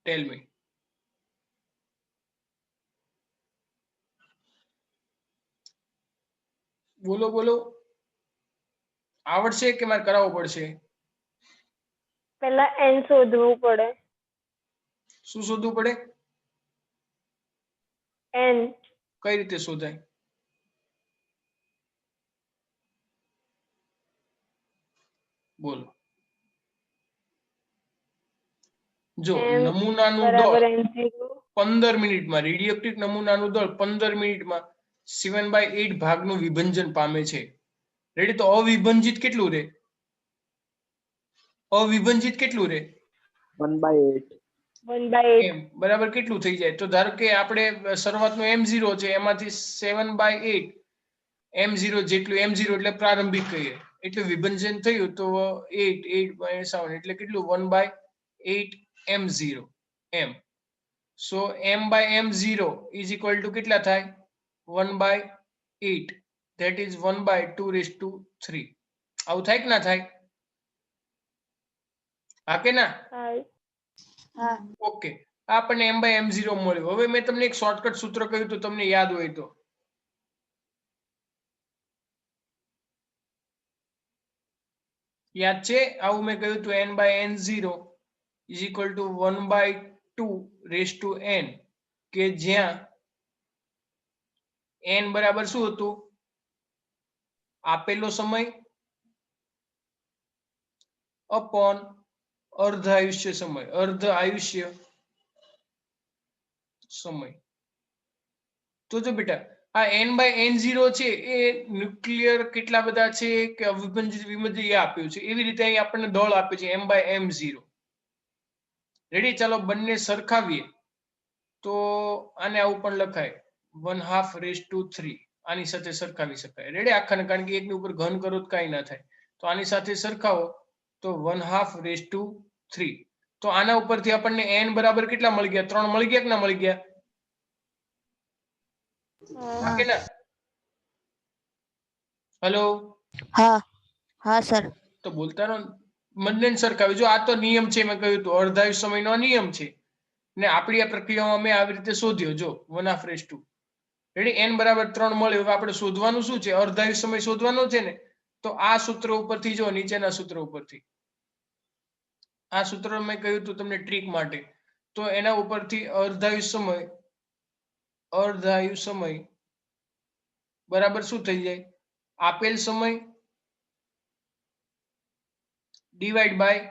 ટેલ મી. બોલો બોલો. આવડશે કે મારે કરાવવું પડશે? પહેલા n શોધવું પડે. શું શોધવું પડે? n. કઈ રીતે શોધાય? બોલો. જો નમૂનાનું દળ 15 મિનિટમાં રેડિયોએક્ટિવ નમૂનાનું દળ 15 મિનિટમાં 7/8 ભાગનું વિભંજન પામે છે. રેડી, તો અવિભંજિત કેટલું રે? અવિભંજિત કેટલું રે? 1/8. 1/8 m બરાબર કેટલું થઈ જાય? તો ધારો કે આપણે શરૂઆતનો m0 છે, એમાંથી 7/8 m0 જેટલું, m0 એટલે પ્રારંભિક કહીએ, એટલે વિભાજન થયું તો 8/7 એટલે કેટલું? 1/8 m0 m. So m/m0 is equal to કેટલા થાય? 1/8, that is 1/2/3. આવું થાય કે ના થાય? હા કે ના? હા ઓકે, આપણને m/m0 મળ્યું. હવે મેં તમને એક શોર્ટકટ સૂત્ર કહ્યું તો તમને યાદ હોય તો, યાદ છે? આવું મેં કહ્યું હતું, n/n0 is equal to 1/2/n, કે જ્યાં n બરાબર શું હતું? આપેલો સમય અપોન અર્ધ આયુષ્ય સમય, અર્ધ આયુષ્ય સમય. તો જો બેટા, આ n/n0 છે એ ન્યુક્લિયર કેટલા બધા છે કે અવિભાજિત વિભાજિત એ આપ્યું છે. એવી રીતે અહીં આપણને દળ આપ્યું છે m/m0. રેડી? ચાલો બંને સરખાવીએ તો આને આવું પણ લખાય, 1/2/3. આની સાથે સરખાવી શકાય. રેડી? આખાને, કારણ કે એકની ઉપર ઘન કરો તો કાંઈ ના થાય. તો આની સાથે સરખાવો તો 1/2/3. તો આના ઉપરથી આપણને n બરાબર કેટલા મળી ગયા? 3 મળી ગયા કે ના મળી ગયા? હા કે ના? હેલો? હા હા સર. તો બોલતા રહો. બંને સરખાવી. જો આ તો નિયમ છે, મેં કહ્યું તો અર્ધાયુષ સમયનો નિયમ છે, ને આપણી આ પ્રક્રિયામાં મેં આવી રીતે શોધ્યો. જો 1/2. રેડી? n બરાબર 3 મળ્યું. હવે આપણે શોધવાનું શું છે? અર્ધાયુષ સમય શોધવાનો છે ને. તો આ સૂત્ર ઉપરથી, જો નીચેના સૂત્ર ઉપરથી, આ સૂત્ર મેં કહ્યું હતું તમને ટ્રીક માટે, તો એના ઉપરથી અર્ધાયુષ સમય બરાબર શું થઈ જાય? આપેલ સમય ડિવાઈડ બાય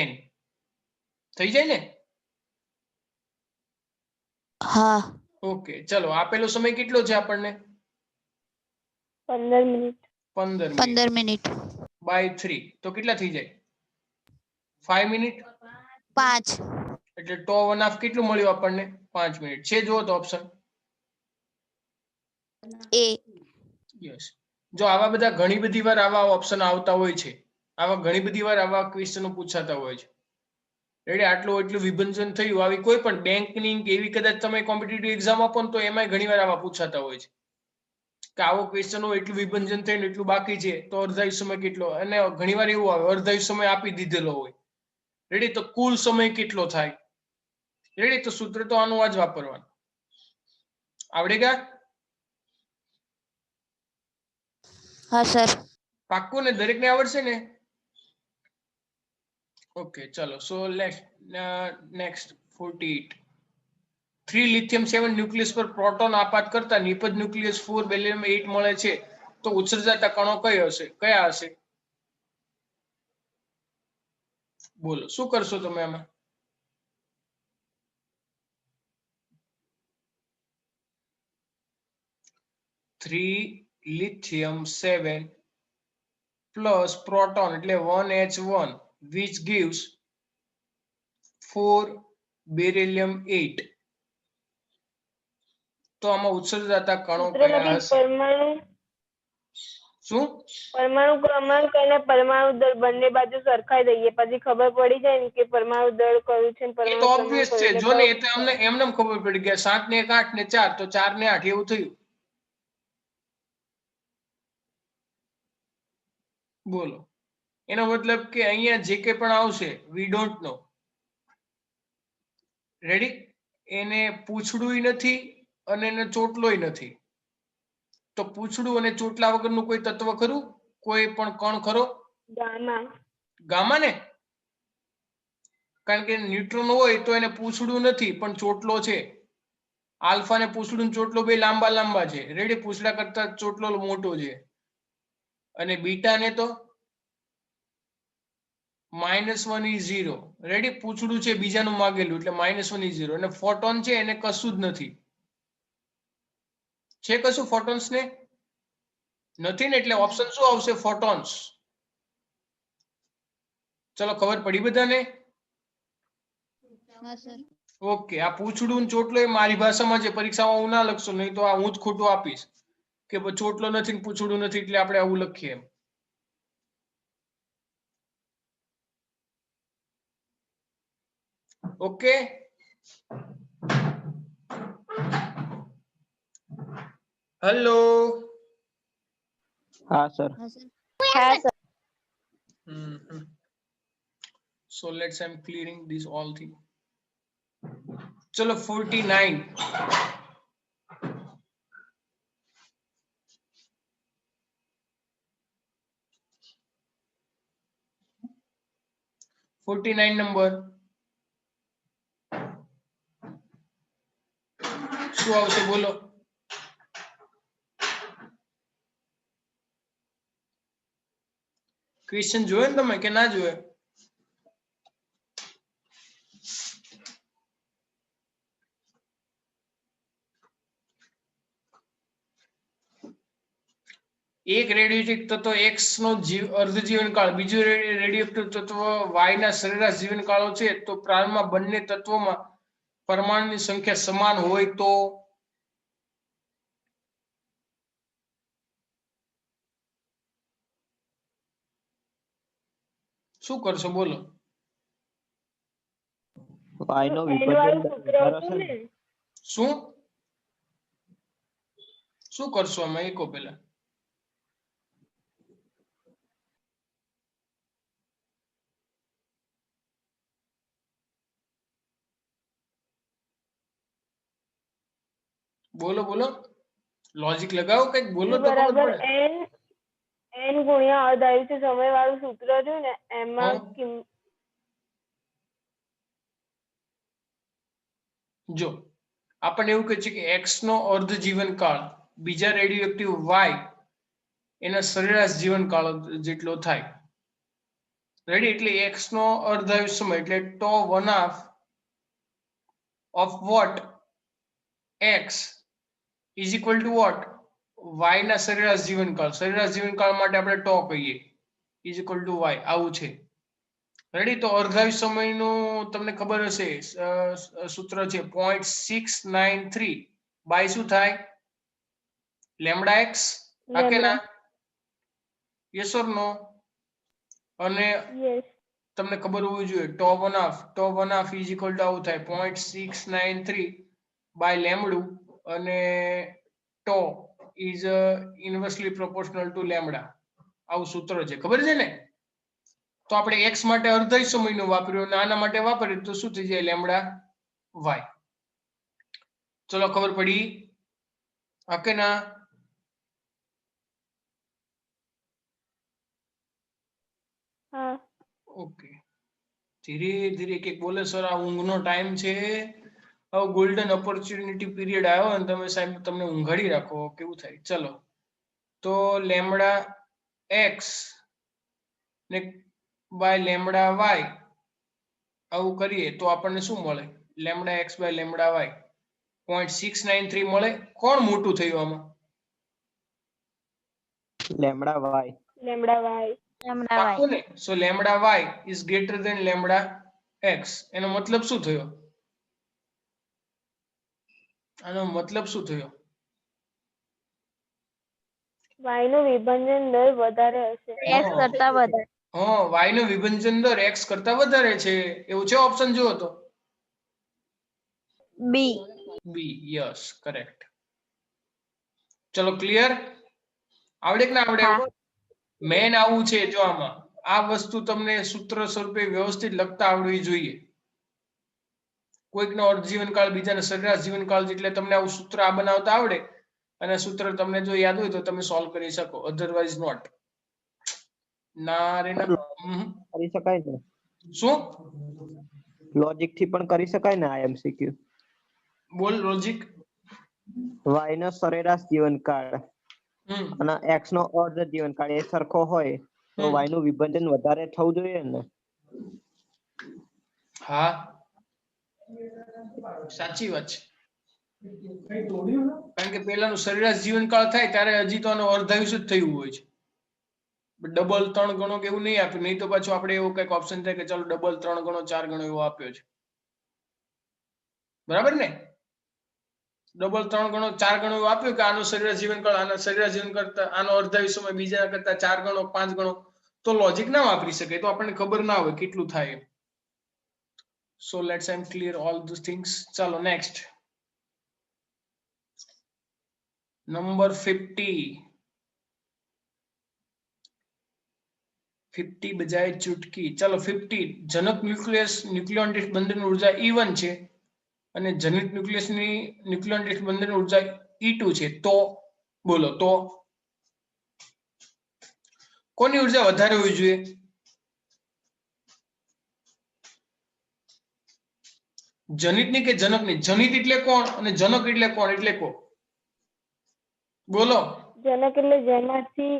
n થઈ જાય ને? હા ઓકે, ચલો. આપેલો સમય કેટલો છે આપણને? 15 મિનિટ. 15 મિનિટ 15 મિનિટ બાય 3 તો કેટલા થઈ જાય? 5 મિનિટ. 5 એટલે ટો 1/2 કેટલું મળ્યું આપણને? 5 મિનિટ છે. જુઓ તો ઓપ્શન એ. યસ. જો આવા બધા ઘણી બધી વાર આવા ઓપ્શન આવતા હોય છે, આવા ઘણી બધી વાર આવા ક્વેશ્ચનો પૂછાતા હોય છે. રેડી? આટલું એટલું વિભાજન થયું. આવી કોઈ પણ બેંકની એવી કદાચ તમે કોમ્પિટિટિવ એક્ઝામ આપો ને તો એમાં ઘણી વાર આવા પૂછાતા હોય છે કે આવો ક્વેશ્ચન હોય, એટલું વિભાજન થઈને એટલું બાકી છે, તો અર્ધાયુષ સમય કેટલો? અને ઘણી વાર એવું આવે, અર્ધાયુષ સમય આપી દીધેલો હોય. રેડી? તો કુલ સમય કેટલો થાય? રેડી? તો સૂત્ર તો આનું આ જ વાપરવાનું. આવડે ગયા? હા સર. પાક્કું ને? દરેકને આવડશે ને? ઓકે, ચલો. So next 48. 3 લિથિયમ 7 ન્યુક્લિયસ પર પ્રોટોન આપાત કરતા નિપજ ન્યુક્લિયસ 4 બેરિલિયમ 8 મળે છે, તો ઉત્સર્જાતા કણો કયા હશે? બોલો, શું કરશો તમે આમાં? lithium 7 પ્લસ પ્રોટોન એટલે 1H1 which gives 4 બેરિલિયમ 8. તો આમાં ઉત્સર્જાતા કણો કયા હશે? શું? પરમાણુ ક્રમાંક અને પરમાણુ દળ બંને બાજુ સરખાઈ દઈએ, પછી ખબર પડી જાય ને કે પરમાણુ દળ કયું છે ને એ તો પરમાણુ ક્રમાંક ઓબ્વિયસ છે. કયો. જો ને, એ તો અમને એમને ખબર પડી ગયા. 7 ને 1 8 ને 4 તો 4 ને 8 એવું થયું. બોલો, એનો મતલબ કે અહીંયા જે કે પણ આવશે વી ડોન્ટ નો. રેડી? એને પૂછડું નથી અને એને ચોટલોય નથી. તો પૂછડું અને ચોટલા વગરનું કોઈ તત્વ ખરું? કોઈ પણ કણ ખરો? ગામા ને? કારણ કે ન્યુટ્રોન હોય તો એને પૂછડું નથી પણ ચોટલો છે. આલ્ફા ને પૂછડું ચોટલો બે લાંબા છે. રેડી? પૂછડા કરતા ચોટલો મોટો છે. અને બીટા ને તો -1 is 0. રેડી? પૂછડું છે બીજાનું માગેલું, એટલે -1 is 0. અને ફોટોન છે એને કશું જ નથી. છે કશું ફોટોન્સ ને? નથી ને, એટલે ઓપ્શન શું આવશે? ફોટોન્સ. ચલો, ખબર પડી બધાને? હા સર. ઓકે, આ પૂંછડું ને ચોટલો એ મારી ભાષામાં છે, પરીક્ષામાં હું ના લખશો, નહીં તો આ હું જ ખોટું આપીશ કે ચોટલો નથી ને પૂંછડું નથી એટલે આપણે આવું લખીએ એમ. Okay, hello. હા સર. હા sir. So let's I'm clearing this all thing. चलो 49. નંબર શું આવશે બોલો? ક્વેશ્ચન જોયો ને તમે કે ના જોયો? એક રેડિયોએક્ટિવ તત્વ X નો અર્ધ જીવનકાળ, બીજું રેડિયોએક્ટિવ તત્વ Y ના સરેરાશ જીવનકાળો છે, તો પ્રારંભમાં બંને તત્વોમાં પરમાણુની સંખ્યા સમાન હોય તો શું કરશો બોલો? Y નો વિભાજન શું શું કરશો આમાં એકો પેલા? બોલો બોલો, લોજિક લગાવો, કઈક બોલો તો ખબર બરાબર પડે. n ગુણ્યા અર્ધાયુષ્ય સમય વાળું સૂત્ર રહ્યું ને એમાં જો આપણને એવું કહે છે કે x નો અર્ધ જીવનકાળ બીજા રેડિયોએક્ટિવ y એના સરેરાશ જીવનકાળ જેટલો થાય. રેડી? એટલે x નો અર્ધાયુષ્ય સમય એટલે tau 1/2 of what x is equal to what y ના સરેરાશ જીવનકાળ. સરેરાશ જીવનકાળ માટે આપણે tau કહીએ is equal to y. આવું છે. રેડી? તો અર્ધાયુષ્ય સમયનું તમને ખબર હશે સૂત્ર છે 0.693 બાય શું થાય? Lambda x. હા કે ના? યસ ઓર નો? અને તમને ખબર હોવી જોઈએ tau 1/2 is equal to આવું થાય 0.693 બાય લેમ્ડું, અને tau is inversely proportional to lambda. આવું સૂત્ર છે, ખબર છે ને? તો આપણે x માટે અર્ધાયુષ્ય સમયનું વાપર્યું અને આના માટે વાપરીએ તો શું થઈ જાય? Lambda y. ચલો, ખબર પડી? હા કે ના? ઓકે, ધીરે ધીરે કે બોલે સર આ ઊંઘનો ટાઈમ છે, હવે ગોલ્ડન ઓપોર્ચ્યુનિટી પીરિયડ આવ્યો અને તમે સાહેબ તમને ઊંઘાડી રાખો કેવું થાય. ચલો, તો લેમ્ડા x ને બાય લેમ્ડા y આવું કરીએ તો આપણને શું મળે? Lambda x by lambda y 0.693 મળે. કોણ મોટું થયું આમાં? Lambda y. પાક્કું ને? So lambda y is greater than lambda x. એનો મતલબ શું થયો? આનો મતલબ શું થયો? y નો વિભાજન દર વધારે હશે. x કરતા વધારે. હા, y નો વિભાજન દર x કરતા વધારે છે. એવું છે? ઓપ્શન જુઓ તો. બી. Yes, correct. ચલો, ક્લિયર? આવડે કે ના આવડે? મેન આવું છે. જો આમાં આ વસ્તુ તમને સૂત્ર સ્વરૂપે વ્યવસ્થિત લખતા આવડવી જોઈએ. કોઈકનો અર્ધ જીવનકાળ બીજાનો સરેરાશ જીવનકાળ, એટલે તમને આવું સૂત્ર આ બનાવતા આવડે અને સૂત્ર તમને જો યાદ હોય તો તમે સોલ્વ કરી શકો, અધરવાઇઝ નોટ. ના રે ના. કરી શકાય ને? શું લોજિક થી પણ કરી શકાય ને? આ એમસીક્યુ બોલ લોજિક. y નો સરેરાશ જીવનકાળ અને x નો અર્ધ જીવનકાળ એ સરખો હોય તો y નું વિભાજન વધારે થવું જોઈએ ને? હા, સાચી વાત છે. કારણ કે પેલાનું સરેરાશ જીવનકાળ થાય ત્યારે હજી તો આનો અર્ધાયુષ્ય જ થયું હોય છે. ડબલ 3 ગણો કે એવું નહીં આપ્યું, નહીં તો પાછું આપણે એવું કઈક ઓપ્શન થાય કે ચાલો ડબલ 3 ગણો 4 ગણો એવો આપ્યો છે. બરાબર ને? ડબલ 3 ગણો 4 ગણો એવું આપ્યું કે આનો સરેરાશ જીવનકાળ આના સરેરાશ જીવન કરતા આનો અર્ધાયુષ્ય સમય બીજા કરતા 4 ગણો 5 ગણો, તો લોજિક ના વાપરી શકે, તો આપણને ખબર ના હોય કેટલું થાય. So let's clear all those things. ચાલો નેક્સ્ટ નંબર 50 બજાય ચુટકી. ચાલો 50 જનક ન્યુક્લિયસ ન્યુક્લિયોન દીઠ બંધનની ઉર્જા E1 છે અને જનિત ન્યુક્લિયસની ન્યુક્લિયોન દીઠ બંધનની ઉર્જા E2 છે. તો બોલો તો કોની ઉર્જા વધારે હોવી જોઈએ? જનિતની કે જનકની? જનિત એટલે કોણ અને જનક એટલે કોણ? એટલે કો બોલો. જનક એટલે જેમાંથી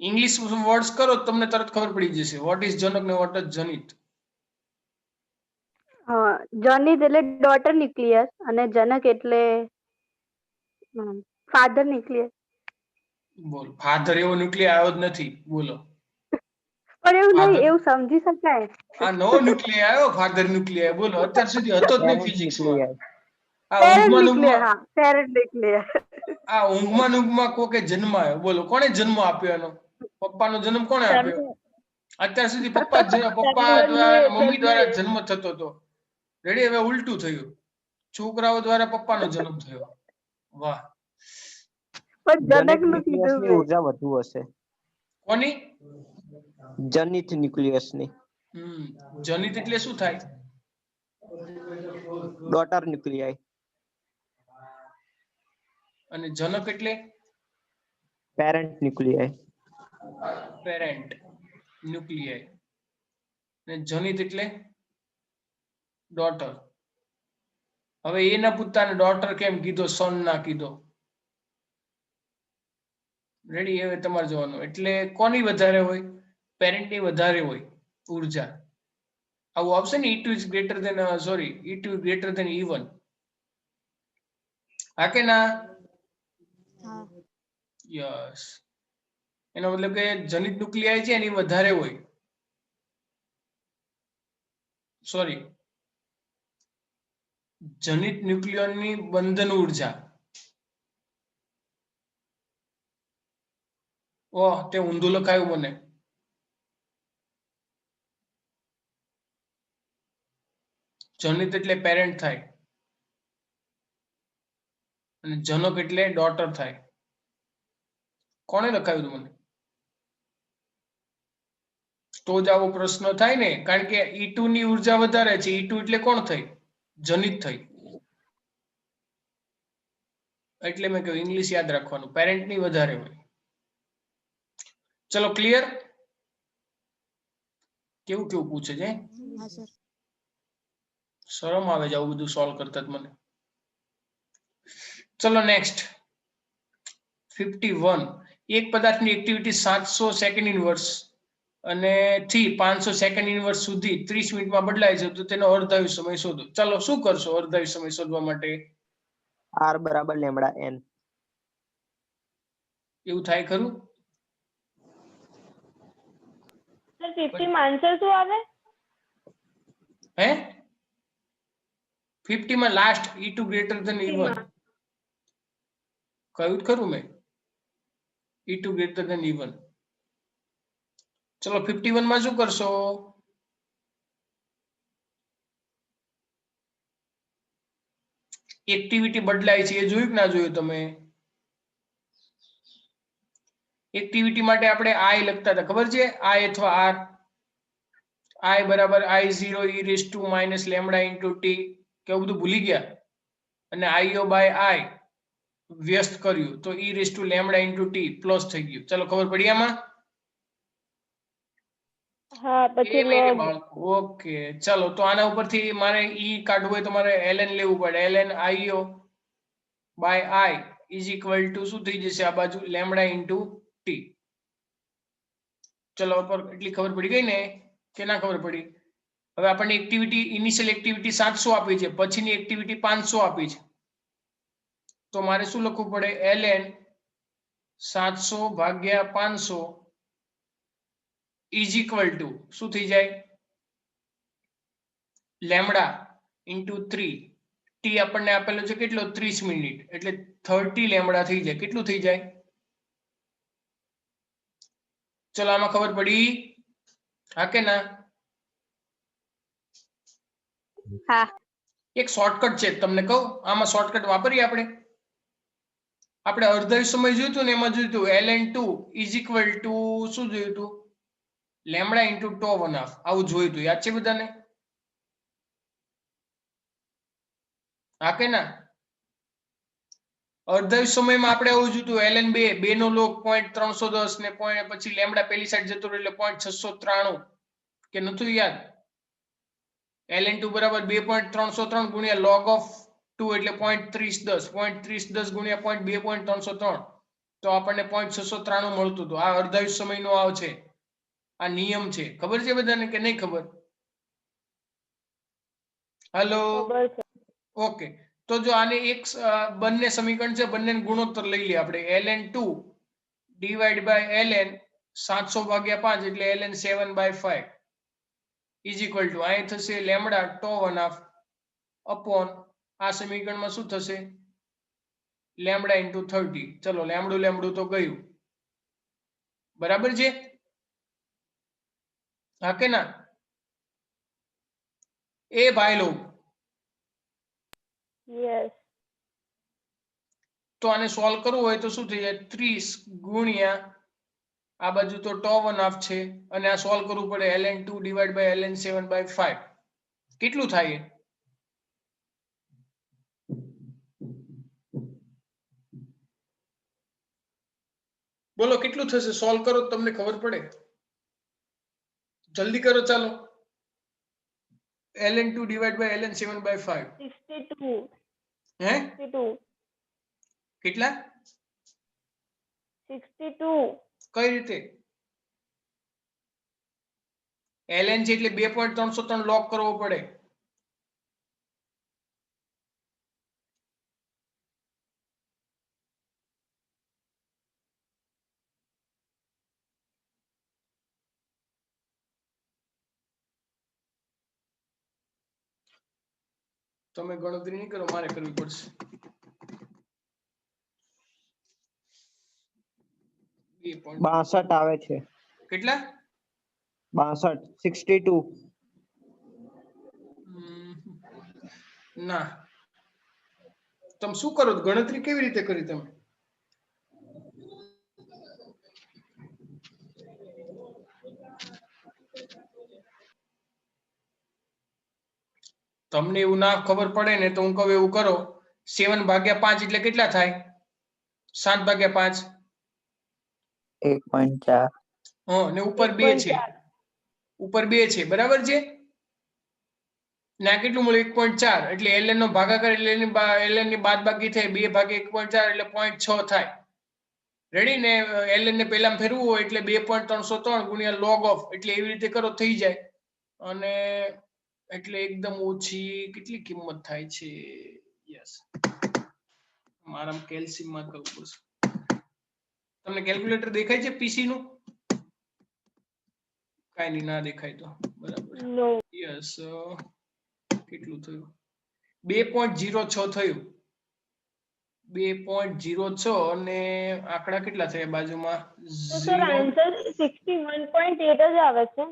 ઇંગ્લિશ વર્ડ્સ કરો તમને તરત ખબર પડી જશે વોટ ઇઝ જનક ને વોટ ઇઝ જનિત. જનિત એટલે ડોટર ન્યુક્લિયસ અને જનક એટલે ફાધર ન્યુક્લિયસ. બોલ ફાધર એવો ન્યુક્લિયર આવ્યો જ નથી. બોલો પણ એવું નહીં, એવું સમજી શકાય. આ નવો ન્યુક્લિયર આવ્યો ફાધર ન્યુક્લિયર. બોલો અત્યાર સુધી હતો જ નહીં ફિઝિક્સમાં. આ પેરેન્ટ ઊંઘમાં ન્યુક્લિયર. હા, પેરેન્ટ ન્યુક્લિયર. આ ઊંઘમાં કોકે જન્મ આવ્યો. બોલો કોણે જન્મ આપ્યો એનો? પપ્પાનો જન્મ કોણે આપ્યો? અત્યાર સુધી પપ્પા દ્વારા મમ્મી દ્વારા જન્મ થતો હતો. રેડી? હવે ઉલટું થયું, છોકરાઓ દ્વારા પપ્પાનો જન્મ થયો. વાહ. પણ જનક નું કીધું ઉર્જા વધુ હશે. કોની? જનિત ન્યુક્લિયસની. જનિત એટલે શું થાય? ડોટર ન્યુક્લિયાઈ. અને જનક એટલે પેરેન્ટ ન્યુક્લિયાઈ. પેરેન્ટ ન્યુક્લિયાઈ. અને જનિત એટલે ડોટર. હવે એના પૂછતા ડોટર કેમ કીધો, સન ના કીધો? રેડી? હવે તમારે જોવાનું. એટલે કોની વધારે હોય? પેરેન્ટ ની વધારે હોય ઉર્જા. આવું આવશે ને E2 is greater than E2 is greater than E1. હા કે ના? યસ. એનો મતલબ કે જનિત ન્યુક્લિયાઈ છે એની વધારે હોય. સોરી, જનિત ન્યુક્લિયોનની બંધન ઉર્જા. ઓહ, તે ઊંધું લખાયું મને. જનિત એટલે પેરેન્ટ થાય અને જનક એટલે ડોટર થાય. કોણે લખાયું હતું મને? તો જ આવો પ્રશ્ન થાય ને, કારણ કે E2 ની ઉર્જા વધારે છે. E2 એટલે કોણ થઈ? જનિત થઈ. એટલે મેં કહ્યું ઇંગ્લિશ યાદ રાખવાનું, પેરેન્ટ ની વધારે હોય. ચલો ક્લિયર? કેવું કેવું પૂછે છે? શરમ આવે છે આવું બધું સોલ્વ કરતા જ મને. ચલો નેક્સ્ટ 51. એક પદાર્થની એક્ટિવિટી 700 સેકન્ડ ઇનવર્સ અને થી 500 સેકન્ડ ઇનવર્સ સુધી 30 મિનિટમાં બદલાય છે, તો તેનો અર્ધાયુ સમય શોધો. ચાલો શું કરશો અર્ધાયુ સમય શોધવા માટે? R બરાબર લેમ્બડા n. એવું થાય ખરું? સર 50 માં આન્સર શું આવે? હે 50 માં last E2 greater than E1 કહ્યું ખરું મેં. E2 greater than E1. ચલો 51 માં શું કરશો? એક્ટિવિટી બદલાય છે એ જોયું કે ના જોયું તમે? એક્ટિવિટી માટે આપણે I લખતા હતા, ખબર છે? I અથવા R. I બરાબર I0 e raised to minus lambda into t. કેવું બધું ભૂલી ગયા? અને IO by I વ્યસ્ત કર્યું તો e raised to lambda into t plus થઈ ગયું. ચલો ખબર પડી આમાં? હા, પછી log. ઓકે, ચલો તો આના ઉપરથી મારે E કાઢવું હોય તો મારે ln લેવું પડે. ln IO by I is equal to શું થઈ જશે આ બાજુ? lambda into t. ચલો ઉપર એટલી ખબર પડી ગઈ ને કે ના ખબર પડી? હવે આપણને એક્ટિવિટી ઇનિશિયલ એક્ટિવિટી 700 આપી છે, પછીની એક્ટિવિટી 500 આપી છે, તો મારે શું લખવું પડે? ln 700 ભાગ્યા 500 is equal to શું થઈ જાય? લેમડા ઇન્ટુ 3 ટી આપણને આપેલો છે કેટલો 30 મિનિટ એટલે 30 લેમડા થઈ જાય. કેટલું થઈ જાય? ચલો આમાં ખબર પડી? હા કે ના? હા. એક શોર્ટકટ છે તમને કહું. આમાં શોર્ટકટ વાપરીએ આપણે અડધો સમય જોયું હતું ને એમાં જોયું હતું ln2 ઇઝ ઇક્વલ ટુ શું જોયું હતું? લેમડા ઇન્ટુ tau 1/2 આવું જોયું હતું. યાદ છે બધાને? હા કે ના? અડધા સમયમાં આપણે આવું જોયું હતું ln2 2 નો લોગ 0.310 ને પછી લેમડા પેલી સાઈડ જતો રહ્યો એટલે 0.693 કે નતું યાદ? ln2 બરાબર 2.303 ગુણ્યા log of 2 એટલે 0.3010 0.3010 ગુણ્યા 2.303 તો આપણને 0.693 મળતું હતું. આ અર્ધાયુષ સમયનો આવ છે. આ નિયમ છે. ખબર છે બધાને કે નહીં ખબર? હેલો. ઓકે. તો જો આને એક બંને સમીકરણ છે બંનેનો ગુણોત્તર લઈ લઈએ આપણે ln2 ડિવાઇડ બાય ln 700 ભાગ્યા 5 એટલે ln 7/5 ઇઝ ઇક્વલ ટુ અહીં થશે લેમડા tau 1/2 અપોન આ સમીકરણમાં શું થશે? Lambda into 30. ચલો લેમડું તો ગયું. બરાબર છે? હા કે ના? એ ભાઈ લોગ યસ. તો આને સોલ્વ કરવું હોય તો શું થઈ જાય? 30 ગુણ્યા આ બાજુ તો tau 1/2 છે અને આ સોલ્વ કરવું પડે ln2 ડિવાઇડ બાય ln 7/5 કેટલું થાય? બોલો કેટલું થશે? સોલ્વ કરો તમને ખબર પડે. જલ્દી કરો ચાલો. ln2 divide by ln 7/5 62. હે 62. કેટલા? 62. કઈ રીતે? ln છે એટલે 2.303 લોક કરવો પડે. તમે ગણતરી નહીં કરો, મારે કરવી પડશે. 62 આવે છે. કેટલા? 62 62. ના, તમે શું કરો? ગણતરી કેવી રીતે કરી તમે? તમને એવું ના ખબર પડે ને તો હું કહું એવું કરો. 7/5 એટલે કેટલા થાય? 7/5. 1.4. હા, ને ઉપર 2 છે. ઉપર 2 છે, બરાબર છે? ને આ કેટલું મળે? 1.4 એટલે ln નો ભાગાકાર એટલે ln ની બાદબાકી થાય 2 ભાગે 1.4 એટલે 0.6 થાય. રેડી ને? ln ને પહેલા ફેરવું હોય એટલે 2.303 ગુણ્યા log of એટલે એવી રીતે કરો થઈ જાય. અને એટલે એકદમ ઓછી કેટલી કિંમત થાય છે? યસ, મારા કેલ્શિયમ માં કરવું પડશે. તમને કેલ્ક્યુલેટર દેખાય છે પીસી નું? કાઈ નહીં, ના દેખાય તો બરાબર. યસ, કેટલું થયું? 2.06 થયું. 2.06 અને આંકડા કેટલા થયા બાજુમાં? તો સર આન્સર 61.8 જ આવે છે.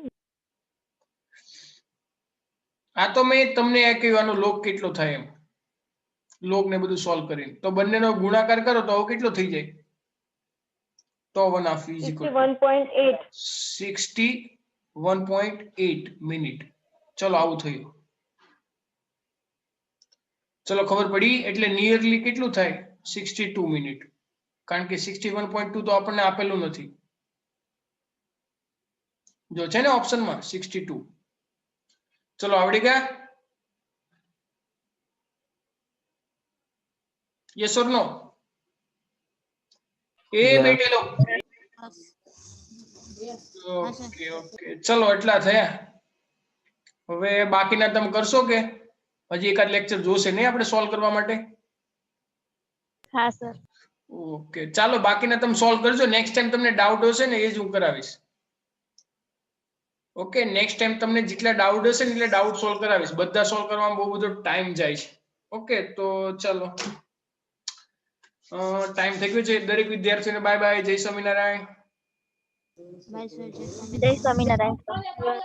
આ તો મેં તમને આ કહેવાનો લોગ કેટલો થાય એમ, લોગ ને બધું સોલ્વ કરીને. તો બંનેનો ગુણાકાર કરો તો કેટલો થઈ જાય? tau 1/2 is equal to 61.8 minute. ચલો આવું થયું. ચલો ખબર પડી. એટલે નિયરલી કેટલું થાય? 62 મિનિટ. કારણ કે 61.2 તો આપણને આપેલું નથી. જો છે ને ઓપ્શનમાં 62. ચલો આવડી ગયા? યસ ઓર નો? એ બેઠેલો. ઓકે ઓકે, ચલો એટલા થયા. હવે બાકીના તમે કરશો કે હજી એકાદ લેક્ચર જોશે નહીં આપણે સોલ્વ કરવા માટે? હા સર. ઓકે, ચાલો બાકીના તમે સોલ્વ કરજો. નેક્સ્ટ ટાઈમ તમને ડાઉટ હશે ને એ જ હું કરાવીશ. ઓકે, નેક્સ્ટ ટાઈમ તમને જેટલા ડાઉટ હશે ને એટલે ડાઉટ સોલ્વ કરાવીશ. બધા સોલ્વ કરવામાં બહુ બધો ટાઈમ જાય છે. ઓકે, તો ચલો ટાઈમ થઈ ગયો છે. દરેક વિદ્યાર્થીઓને બાય બાય. જય સ્વામિનારાયણ. Bye sir. જય સ્વામિનારાયણ.